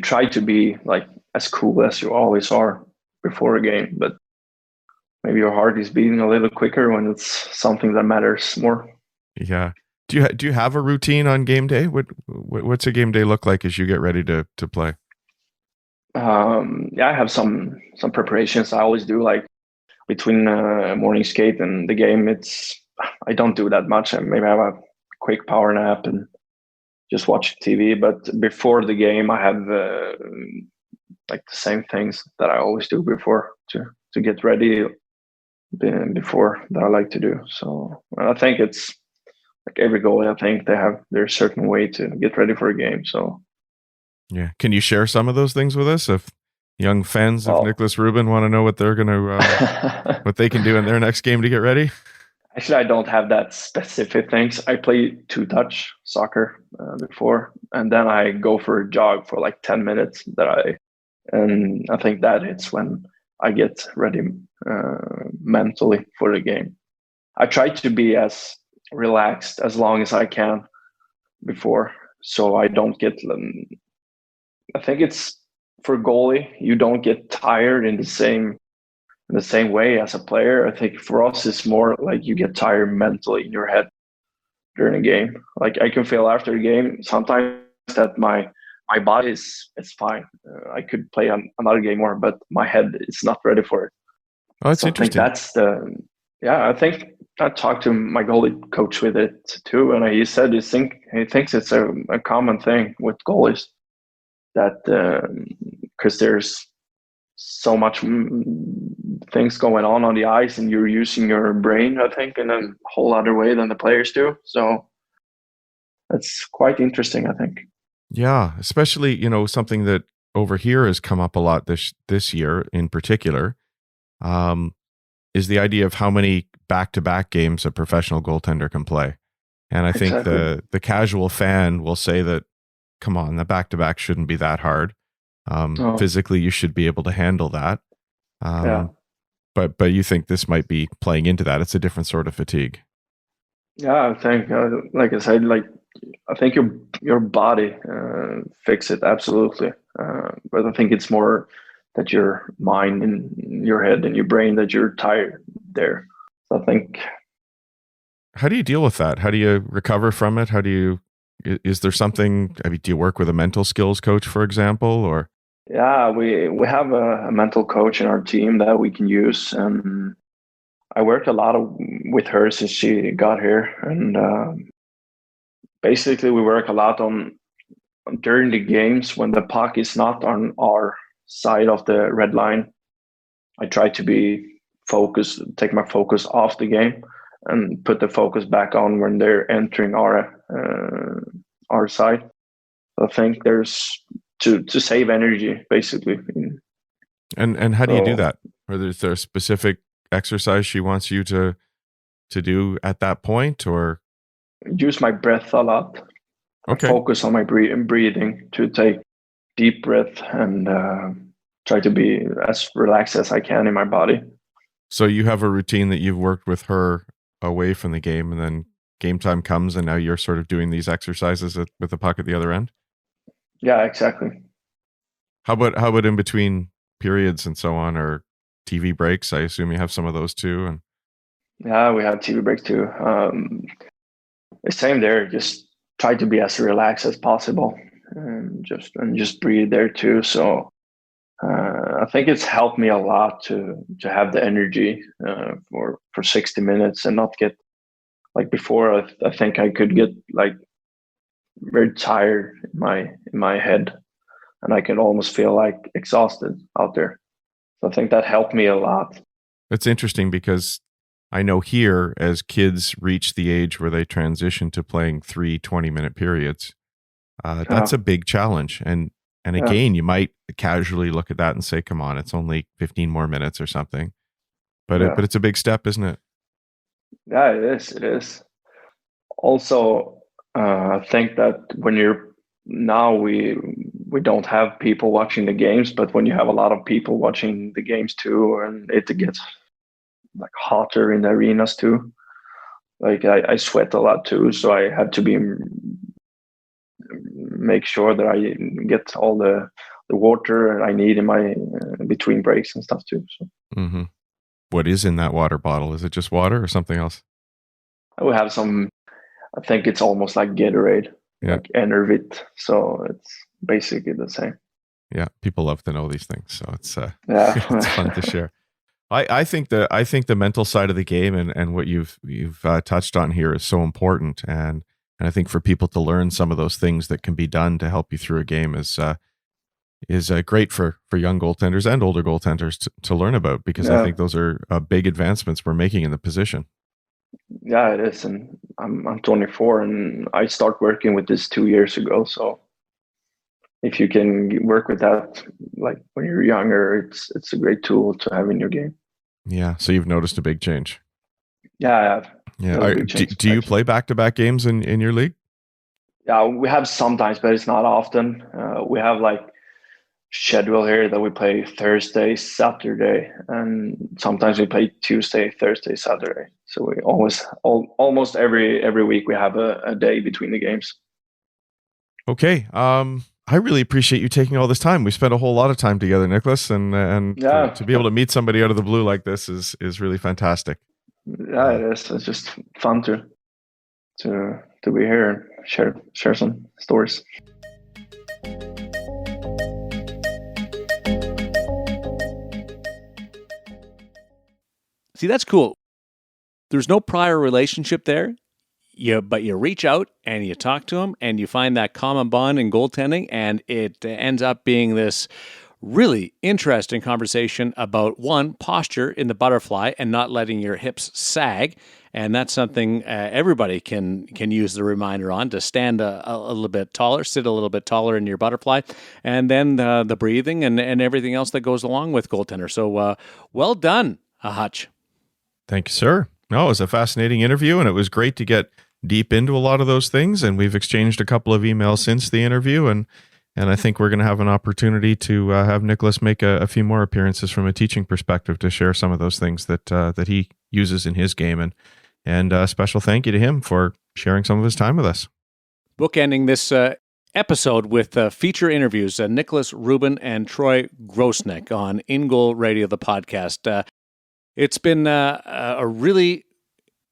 try to be like as cool as you always are before a game, but maybe your heart is beating a little quicker when it's something that matters more. Yeah. Do you have a routine on game day? What's a game day look like as you get ready to play? I have some preparations I always do, like between morning skate and the game. I don't do that much. Maybe I have a quick power nap and just watch TV. But before the game, I have like the same things that I always do before to get ready before, that I like to do. So I think it's like every goalie, I think they have their certain way to get ready for a game. So yeah, can you share some of those things with us? Young fans of Well, Niklas Rubin want to know what they're going to what they can do in their next game to get ready. actually, I don't have that specific things. I play two-touch soccer before, and then I go for a jog for like 10 minutes. And I think that it's when I get ready mentally for the game. I try to be as relaxed as long as I can before, so I don't get. I think it's for goalie, you don't get tired in the same way as a player. I think for us, it's more like you get tired mentally in your head during a game. Like I can feel after a game sometimes that my body is fine. I could play another game more, but my head is not ready for it. Oh, that's So interesting. I think I think I talked to my goalie coach with it too, and he said he thinks it's a common thing with goalies that because there's so much things going on the ice, and you're using your brain, I think, in a whole other way than the players do. So that's quite interesting, I think. Yeah, especially, something that over here has come up a lot this year in particular, is the idea of how many back-to-back games a professional goaltender can play. And I think Exactly. the casual fan will say that, come on, the back-to-back shouldn't be that hard. Oh, Physically, you should be able to handle that. yeah. But you think this might be playing into that. It's a different sort of fatigue. Yeah, I think, like I said, I think your body fix it absolutely, but I think it's more that your mind and your head and your brain that you're tired there. So I think. How do you deal with that? How do you recover from it? Is there something? I mean, do you work with a mental skills coach, for example, or? Yeah, we have a mental coach in our team that we can use, and I worked a lot with her since she got here, and basically we work a lot on during the games when the puck is not on our side of the red line. I try to be focused, take my focus off the game, and put the focus back on when they're entering our side. I think there's to save energy, basically. And how do you do that? Or is there a specific exercise she wants you to do at that point, or? Use my breath a lot. Okay. Focus on my breathing, to take deep breath and try to be as relaxed as I can in my body. So you have a routine that you've worked with her away from the game, and then game time comes, and now you're sort of doing these exercises with the puck at the other end? Yeah, exactly. How about in between periods and so on, or TV breaks? I assume you have some of those too. And yeah, we have TV breaks too. The same there. Just try to be as relaxed as possible, and just breathe there too. So I think it's helped me a lot to have the energy for 60 minutes and not get like before. I think I could get like very tired in my head, and I can almost feel like exhausted out there. So I think that helped me a lot. it's interesting because I know here, as kids reach the age where they transition to playing 3 20-minute periods, that's a big challenge. And again, you might casually look at that and say, come on, it's only 15 more minutes or something. But it's a big step, isn't it? Yeah, it is. It is. Also, I think that when we don't have people watching the games, but when you have a lot of people watching the games too, and it gets like hotter in the arenas too. Like I sweat a lot too, so I had to make sure that I get all the water I need in my between breaks and stuff too. So. Mm-hmm. What is in that water bottle? Is it just water or something else? I will have some. I think it's almost like Gatorade, like Enervit. So it's basically the same. Yeah, people love to know these things, so it's it's fun to share. I think the mental side of the game and what you've touched on here is so important, and I think for people to learn some of those things that can be done to help you through a game is great for young goaltenders and older goaltenders to learn about, because I think those are big advancements we're making in the position. Yeah, it is, and I'm 24, and I start working with this 2 years ago. So if you can work with that, like when you're younger, it's a great tool to have in your game. Yeah. So you've noticed a big change. Yeah, I have. Yeah. Do you play back-to-back games in your league? Yeah, we have sometimes, but it's not often. We have like schedule here that we play Thursday, Saturday, and sometimes we play Tuesday, Thursday, Saturday. So we almost every week we have a day between the games. Okay. I really appreciate you taking all this time. We spent a whole lot of time together, Niklas, and to be able to meet somebody out of the blue like this is really fantastic. Yeah, it is. It's just fun to be here and share some stories. See, that's cool. There's no prior relationship there. But you reach out and you talk to them and you find that common bond in goaltending, and it ends up being this really interesting conversation about, one, posture in the butterfly and not letting your hips sag. And that's something everybody can use the reminder on, to stand a little bit taller, sit a little bit taller in your butterfly, and then the breathing and everything else that goes along with goaltender. So well done, Hutch. Thank you, sir. No, it was a fascinating interview, and it was great to get deep into a lot of those things. And we've exchanged a couple of emails since the interview, and I think we're going to have an opportunity to have Niklas make a few more appearances from a teaching perspective to share some of those things that he uses in his game. And a special thank you to him for sharing some of his time with us. Bookending this episode with feature interviews, Niklas Rubin and Troy Grosenick on InGoal Radio, the podcast. It's been a really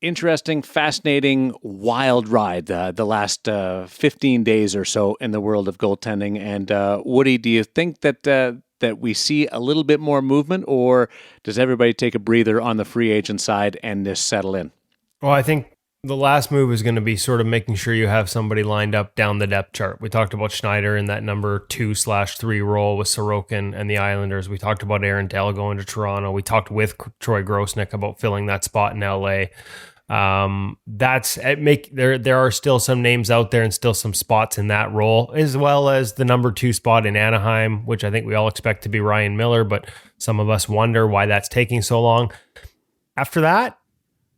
interesting, fascinating, wild ride the last 15 days or so in the world of goaltending. And Woody, do you think that we see a little bit more movement, or does everybody take a breather on the free agent side and just settle in? Well, I think the last move is going to be sort of making sure you have somebody lined up down the depth chart. We talked about Schneider in that number 2/3 role with Sorokin and the Islanders. We talked about Aaron Dell going to Toronto. We talked with Troy Grosenick about filling that spot in LA. There are still some names out there and still some spots in that role, as well as the number 2 spot in Anaheim, which I think we all expect to be Ryan Miller, but some of us wonder why that's taking so long. After that,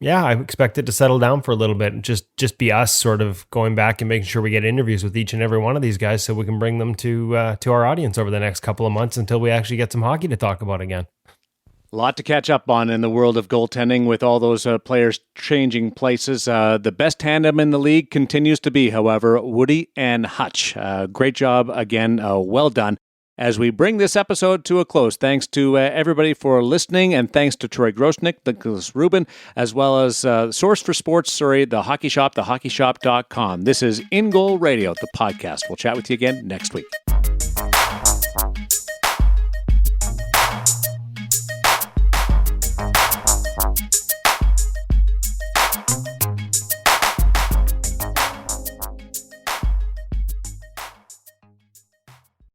yeah, I expect it to settle down for a little bit and just be us sort of going back and making sure we get interviews with each and every one of these guys so we can bring them to our audience over the next couple of months until we actually get some hockey to talk about again. A lot to catch up on in the world of goaltending with all those players changing places. The best tandem in the league continues to be, however, Woody and Hutch. Great job again. Well done. As we bring this episode to a close, thanks to everybody for listening, and thanks to Troy Grosenick, Niklas Rubin, as well as Source for Sports Surrey, the Hockey Shop, thehockeyshop.com. This is InGoal Radio, the podcast. We'll chat with you again next week.